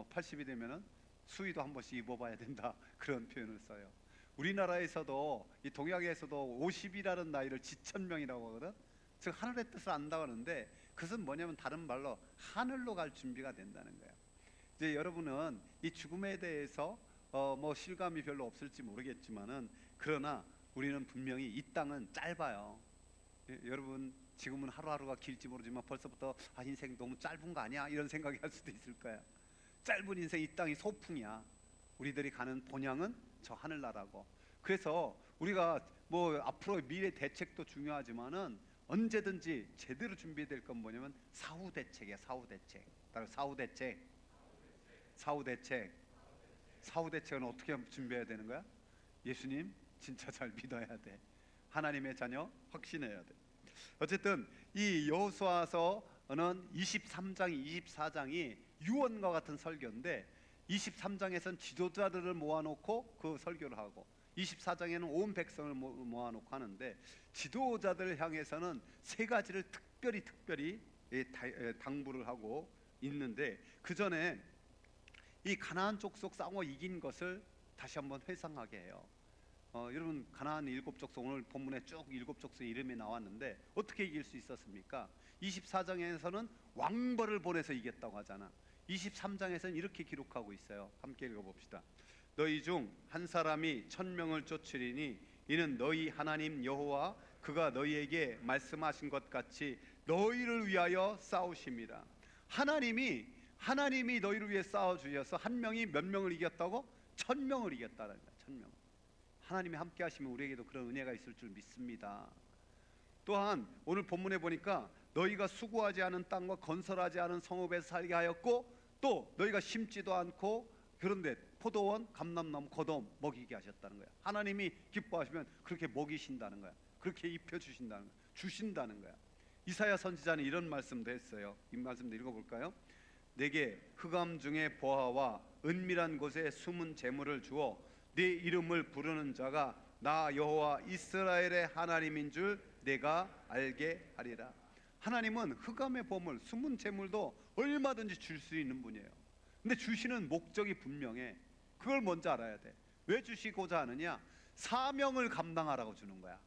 80이 되면은 수의도 한 번씩 입어봐야 된다, 그런 표현을 써요. 우리나라에서도, 이 동양에서도 50이라는 나이를 지천명이라고 하거든. 즉 하늘의 뜻을 안다고 하는데, 그것은 뭐냐면 다른 말로 하늘로 갈 준비가 된다는 거야. 이제 여러분은 이 죽음에 대해서 뭐 실감이 별로 없을지 모르겠지만은, 그러나 우리는 분명히 이 땅은 짧아요. 여러분 지금은 하루하루가 길지 모르지만 벌써부터 인생 너무 짧은 거 아니야, 이런 생각이 할 수도 있을 거야. 짧은 인생, 이 땅이 소풍이야. 우리들이 가는 본향은 저 하늘나라고. 그래서 우리가 뭐 앞으로 미래 대책도 중요하지만은 언제든지 제대로 준비될 건 뭐냐면 사후 대책이야. 사후 대책. 사후 대책. 사후 대책. 사후 대책은 어떻게 준비해야 되는 거야? 예수님 진짜 잘 믿어야 돼. 하나님의 자녀 확신해야 돼. 어쨌든 이 여호수아서는 23장, 24장이 유언과 같은 설교인데, 23장에서는 지도자들을 모아놓고 그 설교를 하고, 24장에는 온 백성을 모아놓고 하는데, 지도자들을 향해서는 세 가지를 특별히 당부를 하고 있는데, 그 전에 이 가나안 족속 싸워 이긴 것을 다시 한번 회상하게 해요. 여러분 가나안 7족속, 오늘 본문에 쭉 7족속의 이름이 나왔는데 어떻게 이길 수 있었습니까? 24장에서는 왕벌을 보내서 이겼다고 하잖아. 23장에서는 이렇게 기록하고 있어요. 함께 읽어봅시다. 너희 중 한 사람이 1000명을 쫓으리니 이는 너희 하나님 여호와 그가 너희에게 말씀하신 것 같이 너희를 위하여 싸우심이라. 하나님이 너희를 위해 싸워 주셔서 한 명이 몇 명을 이겼다고? 1000명을 이겼다는 거야. 1000명. 하나님이 함께 하시면 우리에게도 그런 은혜가 있을 줄 믿습니다. 또한 오늘 본문에 보니까 너희가 수고하지 않은 땅과 건설하지 않은 성읍에서 살게 하였고, 또 너희가 심지도 않고 그런데 포도원, 감람나무, 겉옷 먹이게 하셨다는 거야. 하나님이 기뻐하시면 그렇게 먹이신다는 거야. 그렇게 입혀주신다는 거야. 주신다는 거야. 이사야 선지자는 이런 말씀도 했어요. 이 말씀도 읽어볼까요? 내게 흑암 중에 보화와 은밀한 곳에 숨은 재물을 주어 네 이름을 부르는 자가 나 여호와 이스라엘의 하나님인 줄 내가 알게 하리라. 하나님은 흑암의 보물, 숨은 재물도 얼마든지 줄 수 있는 분이에요. 근데 주시는 목적이 분명해. 그걸 먼저 알아야 돼. 왜 주시고자 하느냐? 사명을 감당하라고 주는 거야.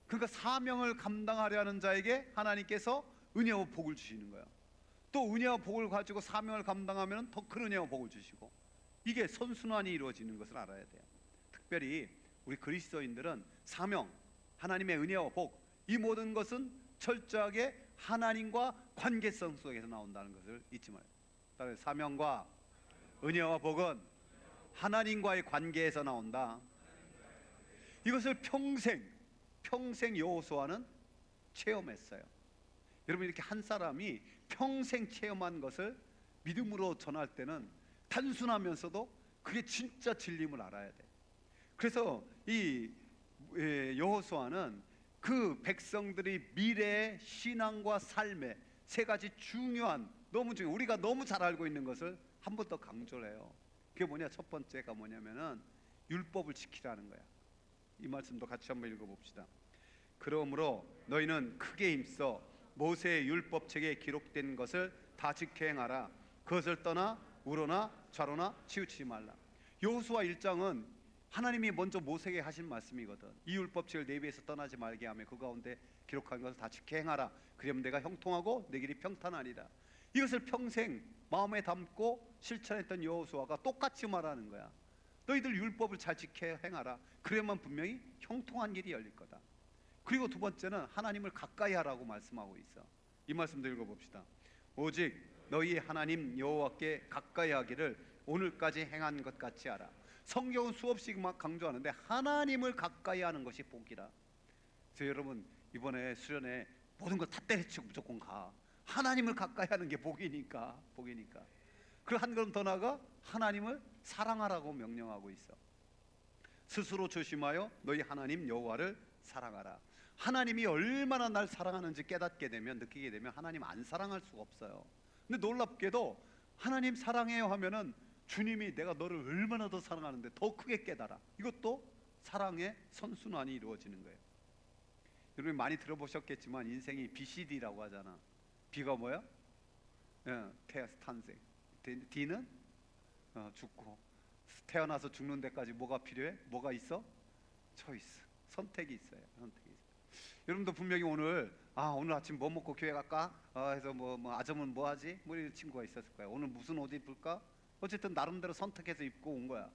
그러니까 사명을 감당하려는 자에게 하나님께서 은혜와 복을 주시는 거야. 또 은혜와 복을 가지고 사명을 감당하면 더 큰 은혜와 복을 주시고, 이게 선순환이 이루어지는 것을 알아야 돼요. 특별히 우리 그리스도인들은 사명, 하나님의 은혜와 복, 이 모든 것은 철저하게 하나님과 관계성 속에서 나온다는 것을 잊지 말아요. 따라서 사명과 은혜와 복은 하나님과의 관계에서 나온다. 이것을 평생 여호수아는 체험했어요. 여러분 이렇게 한 사람이 평생 체험한 것을 믿음으로 전할 때는 단순하면서도 그게 진짜 진림을 알아야 돼. 그래서 이 여호수아는 그 백성들이 미래의 신앙과 삶의 세 가지 중요한, 너무 중요한, 우리가 너무 잘 알고 있는 것을 한 번 더 강조를 해요. 그게 뭐냐? 첫 번째가 뭐냐면은 율법을 지키라는 거야. 이 말씀도 같이 한번 읽어봅시다. 그러므로 너희는 크게 힘써 모세의 율법책에 기록된 것을 다 지켜 행하라. 그것을 떠나 우로나 좌로나 치우치지 말라. 여호수아 1장은 하나님이 먼저 모세에게 하신 말씀이거든. 이 율법책을 내 입에서 떠나지 말게 하며 그 가운데 기록한 것을 다 지켜 행하라. 그러면 내가 형통하고 내 길이 평탄하리라. 이것을 평생 마음에 담고 실천했던 여호수아가 똑같이 말하는 거야. 너희들 율법을 잘 지켜 행하라. 그래야만 분명히 형통한 길이 열릴 거다. 그리고 두 번째는 하나님을 가까이 하라고 말씀하고 있어. 이 말씀도 읽어봅시다. 오직 너희 하나님 여호와께 가까이 하기를 오늘까지 행한 것 같이 하라. 성경은 수없이 막 강조하는데 하나님을 가까이 하는 것이 복이라. 그래서 여러분 이번에 수련회 모든 걸 다 때려치고 무조건 가. 하나님을 가까이 하는 게 복이니까. 그리고 한 걸음 더 나아가 하나님을 사랑하라고 명령하고 있어. 스스로 조심하여 너희 하나님 여호와를 사랑하라. 하나님이 얼마나 날 사랑하는지 깨닫게 되면, 느끼게 되면 하나님 안 사랑할 수가 없어요. 근데 놀랍게도 하나님 사랑해요 하면은 주님이 내가 너를 얼마나 더 사랑하는데 더 크게 깨달아. 이것도 사랑의 선순환이 이루어지는 거예요. 여러분 많이 들어보셨겠지만 인생이 BCD라고 하잖아. B가 뭐야? 탄생. D는 죽고. 태어나서 죽는 데까지 뭐가 필요해? 뭐가 있어? 초이스. 선택이 있어요. 여러분도 분명히 오늘 아침 뭐 먹고 교회 갈까? 해서 뭐 아점은 뭐 하지? 뭐 이런 친구가 있었을 거야. 오늘 무슨 옷 입을까? 어쨌든 나름대로 선택해서 입고 온 거야.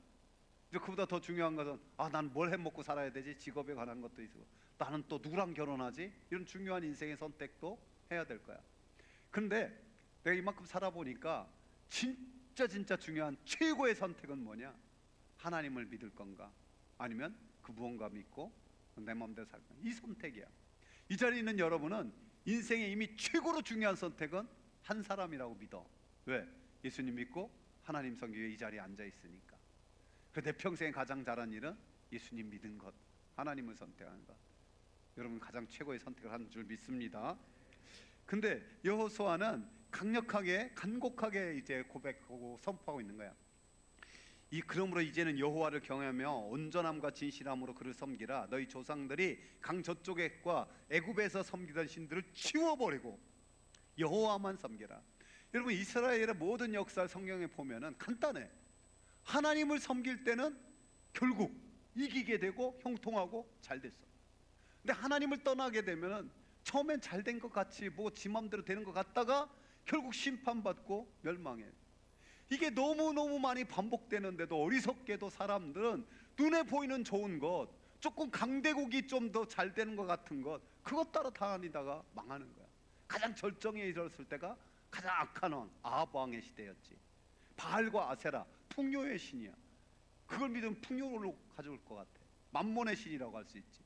이제 그보다 더 중요한 것은 난 뭘 해 먹고 살아야 되지? 직업에 관한 것도 있고 나는 또 누구랑 결혼하지? 이런 중요한 인생의 선택도 해야 될 거야. 근데 내가 이만큼 살아보니까 진짜 중요한 최고의 선택은 뭐냐? 하나님을 믿을 건가? 아니면 그 무언가 믿고 내 마음대로 살 건가? 이 선택이야. 이 자리에 있는 여러분은 인생에 이미 최고로 중요한 선택은 한 사람이라고 믿어. 왜? 예수님 믿고 하나님 섬기고 이 자리에 앉아 있으니까. 내 평생에 가장 잘한 일은 예수님 믿은 것, 하나님을 선택하는 것. 여러분 가장 최고의 선택을 한 줄 믿습니다. 근데 여호수아는 강력하게 간곡하게 이제 고백하고 선포하고 있는 거야. 그러므로 이제는 여호와를 경외하며 온전함과 진실함으로 그를 섬기라. 너희 조상들이 강 저쪽과 애굽에서 섬기던 신들을 치워버리고 여호와만 섬기라. 여러분 이스라엘의 모든 역사를 성경에 보면은 간단해. 하나님을 섬길 때는 결국 이기게 되고 형통하고 잘 됐어. 근데 하나님을 떠나게 되면은 처음엔 잘 된 것 같이 뭐 지 맘대로 되는 것 같다가 결국 심판받고 멸망해. 이게 너무너무 많이 반복되는데도 어리석게도 사람들은 눈에 보이는 좋은 것, 조금 강대국이 좀 더 잘 되는 것 같은 것, 그것 따라 다니다가 망하는 거야. 가장 절정에 이르렀을 때가 가장 악한 왕 아합 왕의 시대였지. 바알과 아세라 풍요의 신이야. 그걸 믿으면 풍요로 가져올 것 같아. 만몬의 신이라고 할 수 있지.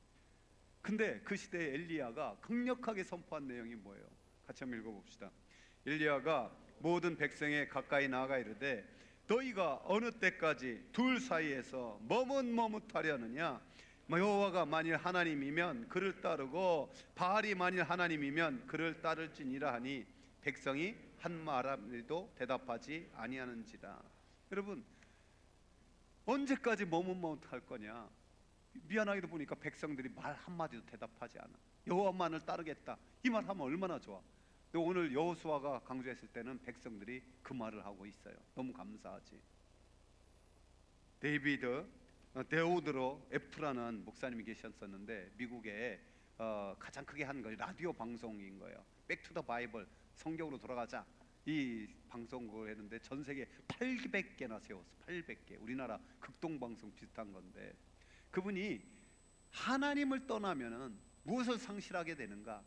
근데 그 시대에 엘리야가 강력하게 선포한 내용이 뭐예요? 같이 한번 읽어봅시다. 엘리야가 모든 백성에 가까이 나아가 이르되 너희가 어느 때까지 둘 사이에서 머뭇머뭇하려느냐? 여호와가 만일 하나님이면 그를 따르고 바알이 만일 하나님이면 그를 따를지니라 하니 백성이 한 말함에도 대답하지 아니하는지라. 여러분 언제까지 머뭇머뭇할 거냐? 미안하게도 보니까 백성들이 말 한마디도 대답하지 않아. 여호와만을 따르겠다 이 말 하면 얼마나 좋아. 근데 오늘 여호수아가 강조했을 때는 백성들이 그 말을 하고 있어요. 너무 감사하지. 데오드로 F라는 목사님이 계셨었는데 미국에 가장 크게 한 것이 라디오 방송인 거예요. 백투더 바이블, 성경으로 돌아가자, 이 방송국을 했는데 전 세계 800개나 세웠어. 800개. 우리나라 극동방송 비슷한 건데 그분이 하나님을 떠나면은 무엇을 상실하게 되는가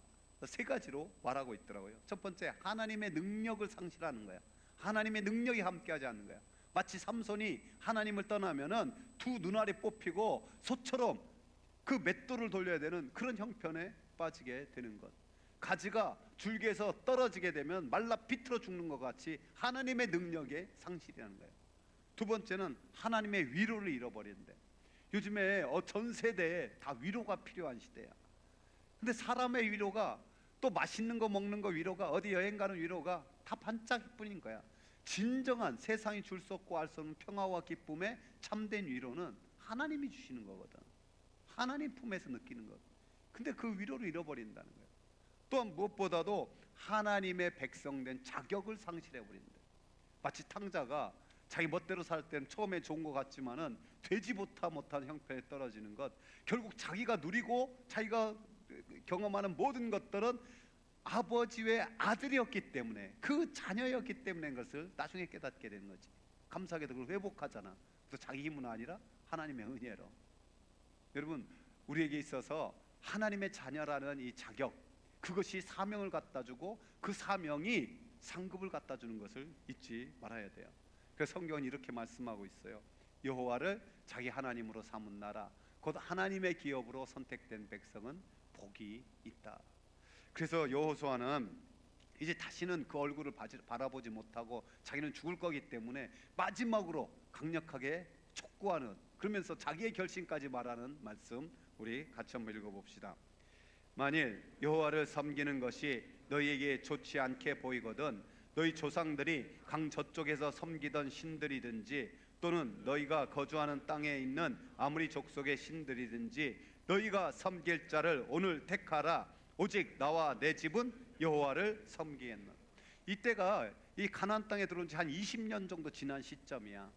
세 가지로 말하고 있더라고요. 첫 번째, 하나님의 능력을 상실하는 거야. 하나님의 능력이 함께하지 않는 거야. 마치 삼손이 하나님을 떠나면은 두 눈알이 뽑히고 소처럼 그 맷돌을 돌려야 되는 그런 형편에 빠지게 되는 것. 가지가 줄기에서 떨어지게 되면 말라 비틀어 죽는 것 같이 하나님의 능력의 상실이라는 거예요. 두 번째는 하나님의 위로를 잃어버리는데, 요즘에 전 세대에 다 위로가 필요한 시대야. 근데 사람의 위로가, 또 맛있는 거 먹는 거 위로가, 어디 여행 가는 위로가 다 반짝일 뿐인 거야. 진정한 세상이 줄 수 없고 알 수 없는 평화와 기쁨의 참된 위로는 하나님이 주시는 거거든. 하나님 품에서 느끼는 것. 근데 그 위로를 잃어버린다는 거예요. 또한 무엇보다도 하나님의 백성된 자격을 상실해버린다. 마치 탕자가 자기 멋대로 살 때는 처음에 좋은 것 같지만은 되지 못한 형편에 떨어지는 것, 결국 자기가 누리고 자기가 경험하는 모든 것들은 아버지의 아들이었기 때문에, 그 자녀였기 때문에 그것을 나중에 깨닫게 되는 거지. 감사하게도 그걸 회복하잖아. 또 자기 힘은 아니라 하나님의 은혜로. 여러분, 우리에게 있어서 하나님의 자녀라는 이 자격, 그것이 사명을 갖다 주고 그 사명이 상급을 갖다 주는 것을 잊지 말아야 돼요. 그래서 성경은 이렇게 말씀하고 있어요. 여호와를 자기 하나님으로 삼은 나라, 곧 하나님의 기업으로 선택된 백성은 복이 있다. 그래서 여호수아는 이제 다시는 그 얼굴을 바라보지 못하고 자기는 죽을 거기 때문에 마지막으로 강력하게 촉구하는, 그러면서 자기의 결심까지 말하는 말씀, 우리 같이 한번 읽어봅시다. 만일 여호와를 섬기는 것이 너희에게 좋지 않게 보이거든 너희 조상들이 강 저쪽에서 섬기던 신들이든지 또는 너희가 거주하는 땅에 있는 아무리 족속의 신들이든지 너희가 섬길 자를 오늘 택하라. 오직 나와 내 집은 여호와를 섬기겠노라. 이때가 이 가나안 땅에 들어온 지 한 20년 정도 지난 시점이야.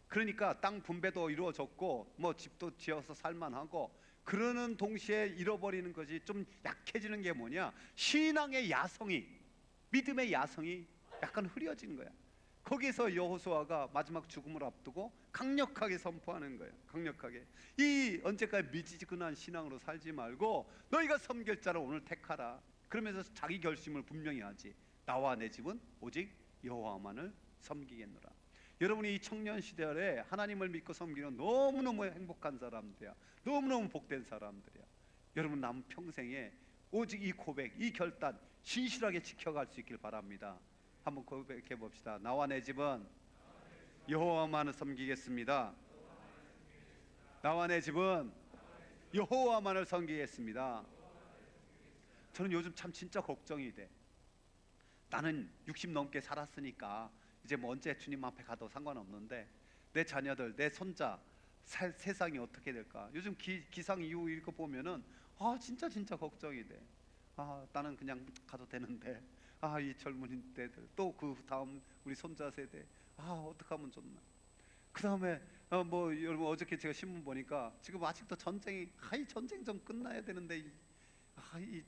그러니까 땅 분배도 이루어졌고 뭐 집도 지어서 살만하고, 그러는 동시에 잃어버리는 것이 좀 약해지는 게 뭐냐, 신앙의 야성이, 믿음의 야성이 약간 흐려진 거야. 거기서 여호수아가 마지막 죽음을 앞두고 강력하게 선포하는 거예요. 강력하게 이 언제까지 미지근한 신앙으로 살지 말고 너희가 섬길 자를 오늘 택하라. 그러면서 자기 결심을 분명히 하지. 나와 내 집은 오직 여호와만을 섬기겠노라. 여러분이 이 청년 시절에 하나님을 믿고 섬기는 너무너무 행복한 사람들이야. 너무너무 복된 사람들이야. 여러분 남 평생에 오직 이 고백, 이 결단 신실하게 지켜갈 수 있길 바랍니다. 한번 고백해 봅시다. 나와 내 집은 여호와만을 섬기겠습니다. 나와 내 집은 여호와만을 섬기겠습니다. 저는 요즘 참 진짜 걱정이 돼. 나는 60 넘게 살았으니까 이제 뭐 언제 주님 앞에 가도 상관없는데 내 자녀들, 내 손자 세상이 어떻게 될까? 요즘 기상 이후 읽어보면은 진짜 걱정이 돼. 나는 그냥 가도 되는데 이 젊은이들 또 그 다음 우리 손자 세대 어떻게 하면 좋나. 그 다음에 뭐 여러분 어저께 제가 신문 보니까 지금 아직도 전쟁이 이 전쟁 좀 끝나야 되는데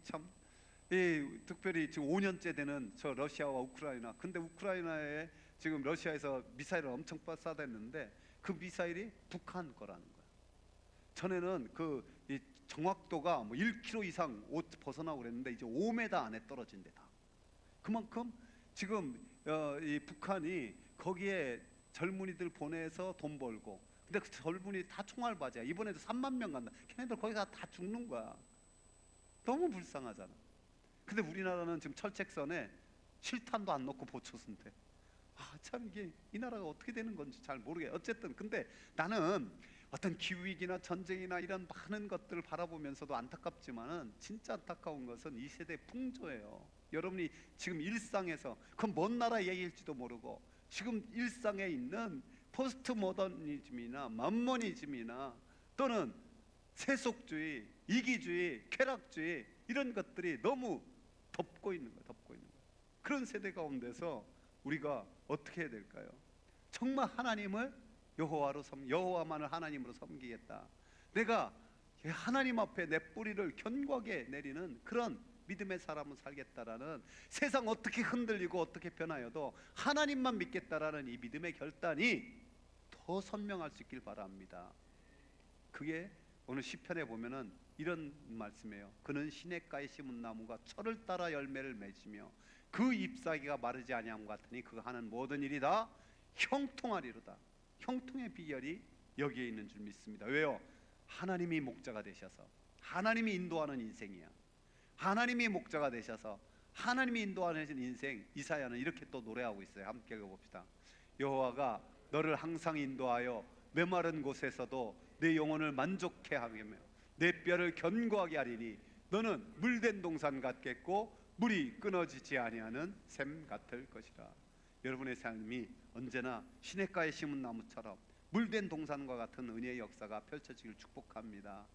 참 특별히 지금 5년째 되는 저 러시아와 우크라이나. 근데 우크라이나에 지금 러시아에서 미사일을 엄청 쏴댔는데 그 미사일이 북한 거라는 거야. 전에는 이 정확도가 뭐 1km 이상 벗어나고 그랬는데 이제 5m 안에 떨어진대 다. 그만큼 지금 이 북한이 거기에 젊은이들 보내서 돈 벌고, 근데 그 젊은이 다 총알바지야. 이번에도 3만 명 간다. 걔네들 거기가 다 죽는 거야. 너무 불쌍하잖아. 근데 우리나라는 지금 철책선에 실탄도 안 넣고 보초선대. 참 이게 이 나라가 어떻게 되는 건지 잘 모르게. 어쨌든 근데 나는 어떤 기후위기나 전쟁이나 이런 많은 것들을 바라보면서도 안타깝지만은 진짜 안타까운 것은 이 세대의 풍조예요. 여러분이 지금 일상에서 그건 먼 나라 얘기일지도 모르고 지금 일상에 있는 포스트 모더니즘이나 만모니즘이나 또는 세속주의, 이기주의, 쾌락주의 이런 것들이 너무 덮고 있는 거예요. 그런 세대 가운데서 우리가 어떻게 해야 될까요? 정말 하나님을 여호와만을 하나님으로 섬기겠다. 내가 하나님 앞에 내 뿌리를 견고하게 내리는 그런 믿음의 사람을 살겠다라는, 세상 어떻게 흔들리고 어떻게 변하여도 하나님만 믿겠다라는 이 믿음의 결단이 더 선명할 수 있길 바랍니다. 그게 오늘 시편에 보면은 이런 말씀이에요. 그는 시냇가에 심은 나무가 철을 따라 열매를 맺으며 그 잎사귀가 마르지 아니함 같으니 그가 하는 모든 일이 다 형통하리로다. 형통의 비결이 여기에 있는 줄 믿습니다. 왜요? 하나님이 목자가 되셔서 하나님이 인도하는 인생이야. 하나님이 목자가 되셔서 하나님이 인도하는 인생. 이사야는 이렇게 또 노래하고 있어요. 함께 읽어봅시다. 여호와가 너를 항상 인도하여 메마른 곳에서도 내 영혼을 만족해 하며 내 뼈를 견고하게 하리니 너는 물된 동산 같겠고 물이 끊어지지 아니하는 샘 같을 것이라. 여러분의 삶이 언제나 시냇가에 심은 나무처럼 물된 동산과 같은 은혜의 역사가 펼쳐지길 축복합니다.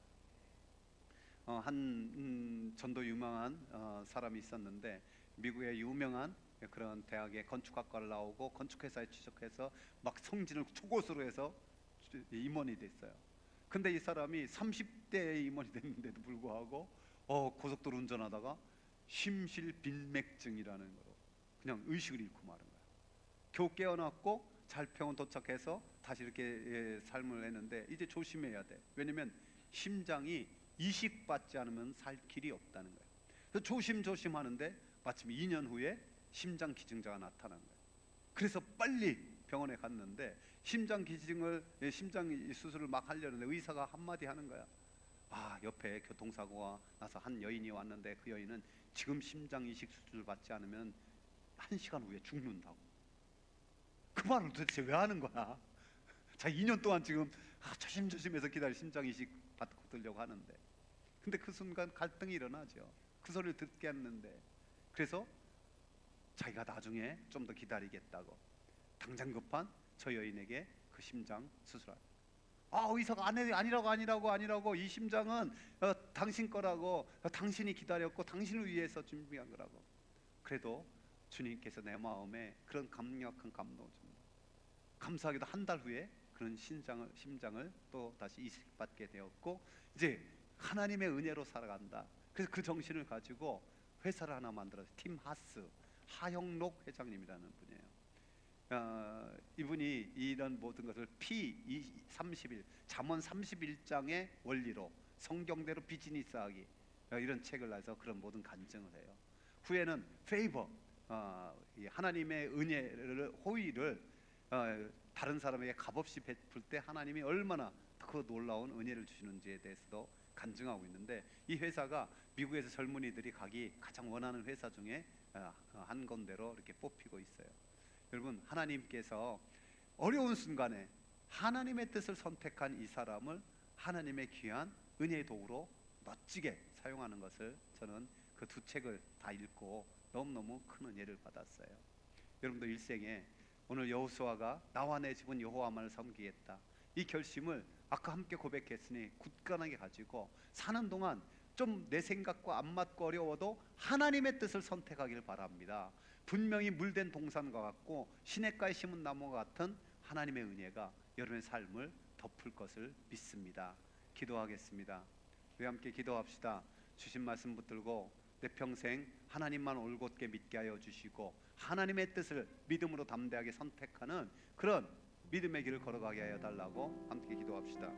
한 전도 유명한 사람이 있었는데 미국의 유명한 그런 대학의 건축학과를 나오고 건축회사에 취직해서 막 성진을 초고수로 해서 임원이 됐어요. 근데 이 사람이 30대에 임원이 됐는데도 불구하고 고속도로 운전하다가 심실빈맥증이라는 거로 그냥 의식을 잃고 마는 거예요. 겨우 깨어났고 잘 병원 도착해서 다시 이렇게 삶을 했는데 이제 조심해야 돼. 왜냐면 심장이 이식받지 않으면 살 길이 없다는 거예요. 그래서 조심조심 하는데 마침 2년 후에 심장 기증자가 나타난 거예요. 그래서 빨리 병원에 갔는데 심장 수술을 막 하려는데 의사가 한마디 하는 거야. 옆에 교통사고가 나서 한 여인이 왔는데 그 여인은 지금 심장 이식 수술을 받지 않으면 1시간 후에 죽는다고. 그 말을 도대체 왜 하는 거야? 자, 2년 동안 지금 조심조심해서 기다려 심장 이식 받고 들려고 하는데, 근데 그 순간 갈등이 일어나죠. 그 소리를 듣겠는데, 그래서 자기가 나중에 좀 더 기다리겠다고 당장 급한 저 여인에게 그 심장 수술을. 의사가 아니라고 이 심장은 당신 거라고, 당신이 기다렸고 당신을 위해서 준비한 거라고. 그래도 주님께서 내 마음에 그런 강력한 감동을 줍니다. 감사하게도 한 달 후에 그런 심장을 또 다시 이식받게 되었고 이제 하나님의 은혜로 살아간다. 그래서 그 정신을 가지고 회사를 하나 만들어서 팀 하스 하영록 회장님이라는 분이에요. 이분이 이런 모든 것을 P31 잠언 31장의 원리로 성경대로 비즈니스하기 이런 책을 내서 그런 모든 간증을 해요. 후에는 페이버 하나님의 은혜를 호의를 다른 사람에게 값없이 베풀 때 하나님이 얼마나 그 놀라운 은혜를 주시는지에 대해서도 간증하고 있는데, 이 회사가 미국에서 젊은이들이 가기 가장 원하는 회사 중에 한 군데로 이렇게 뽑히고 있어요. 여러분, 하나님께서 어려운 순간에 하나님의 뜻을 선택한 이 사람을 하나님의 귀한 은혜의 도구로 멋지게 사용하는 것을 저는 그 두 책을 다 읽고 너무너무 큰 은혜를 받았어요. 여러분도 일생에 오늘 여호수아가 나와 내 집은 여호와만을 섬기겠다, 이 결심을 아까 함께 고백했으니 굳건하게 가지고 사는 동안 좀 내 생각과 안 맞고 어려워도 하나님의 뜻을 선택하길 바랍니다. 분명히 물된 동산과 같고 시냇가에 심은 나무와 같은 하나님의 은혜가 여러분의 삶을 덮을 것을 믿습니다. 기도하겠습니다. 우리 함께 기도합시다. 주신 말씀 붙들고 내 평생 하나님만 올곧게 믿게 하여 주시고 하나님의 뜻을 믿음으로 담대하게 선택하는 그런 믿음의 길을 걸어가게 하여 달라고 함께 기도합시다.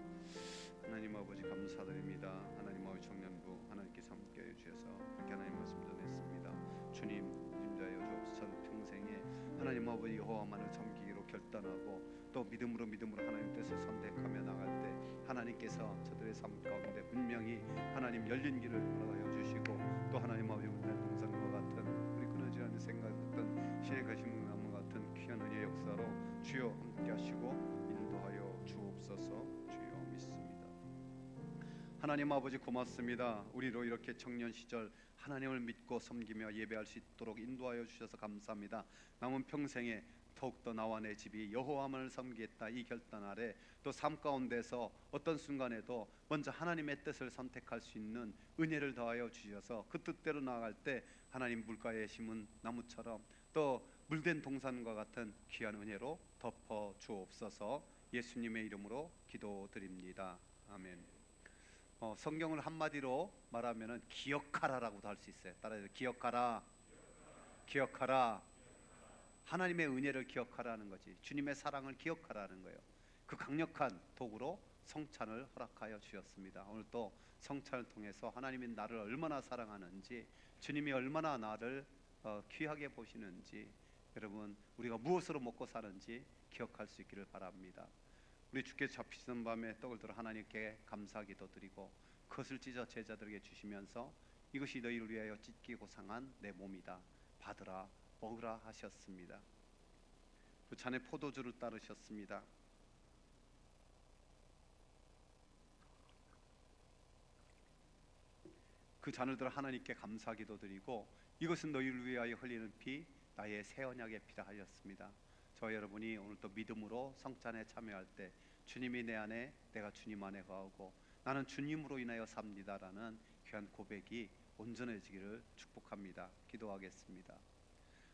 하나님 아버지 감사드립니다. 하나님 아버지 청년부 하나님께서 함께 해주셔서 이렇게 하나님 말씀 전했습니다. 주님 인자여 주옵소서. 저는 평생에 하나님 아버지 여호와만을 섬기기로 결단하고 또 믿음으로 하나님 뜻을 선택하며 나갈 때 하나님께서 저들의 삶 가운데 분명히 하나님 열린 길을 걸어가여 주시고 또 하나님 아버지 물된 동산과 같은 우리 끊어지지 않는 생각 같은 시냇가 심은 나무 같은 귀한 은혜의 역사로 주여 함께 하시고 인도하여 주옵소서. 주여 믿습니다. 하나님 아버지 고맙습니다. 우리로 이렇게 청년 시절 하나님을 믿고 섬기며 예배할 수 있도록 인도하여 주셔서 감사합니다. 남은 평생에 더욱더 나와 내 집이 여호와만을 섬기겠다 이 결단 아래 또 삶 가운데서 어떤 순간에도 먼저 하나님의 뜻을 선택할 수 있는 은혜를 더하여 주셔서 그 뜻대로 나아갈 때 하나님 물가에 심은 나무처럼 또 물된 동산과 같은 귀한 은혜로 덮어 주옵소서. 예수님의 이름으로 기도드립니다. 아멘. 성경을 한마디로 말하면은 기억하라라고도 할 수 있어요. 따라해서 기억하라. 기억하라. 하나님의 은혜를 기억하라는 거지. 주님의 사랑을 기억하라는 거예요. 그 강력한 도구로 성찬을 허락하여 주셨습니다. 오늘 또 성찬을 통해서 하나님이 나를 얼마나 사랑하는지, 주님이 얼마나 나를 귀하게 보시는지, 여러분 우리가 무엇으로 먹고 사는지 기억할 수 있기를 바랍니다. 우리 주께서 잡히시는 밤에 떡을 들어 하나님께 감사기도 드리고 그것을 찢어 제자들에게 주시면서 이것이 너희를 위하여 찢기고 상한 내 몸이다, 받으라 먹으라 하셨습니다. 그 잔에 포도주를 따르셨습니다. 그 잔을 들어 하나님께 감사기도 드리고 이것은 너희를 위하여 흘리는 피 나의 새 언약의 피라 하셨습니다. 저 여러분이 오늘 또 믿음으로 성찬에 참여할 때 주님이 내 안에 내가 주님 안에 거하고 나는 주님으로 인하여 삽니다라는 귀한 고백이 온전해지기를 축복합니다. 기도하겠습니다.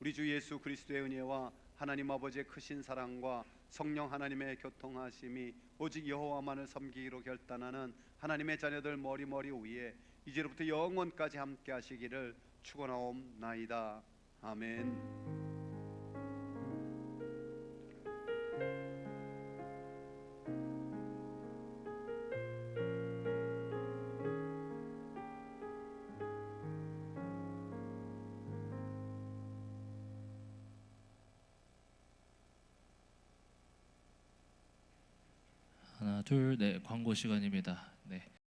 우리 주 예수 그리스도의 은혜와 하나님 아버지의 크신 사랑과 성령 하나님의 교통하심이 오직 여호와만을 섬기기로 결단하는 하나님의 자녀들 머리머리 위에 이제로부터 영원까지 함께 하시기를 축원하옵나이다. 아멘. 하나 둘, 네, 광고 시간입니다. 네,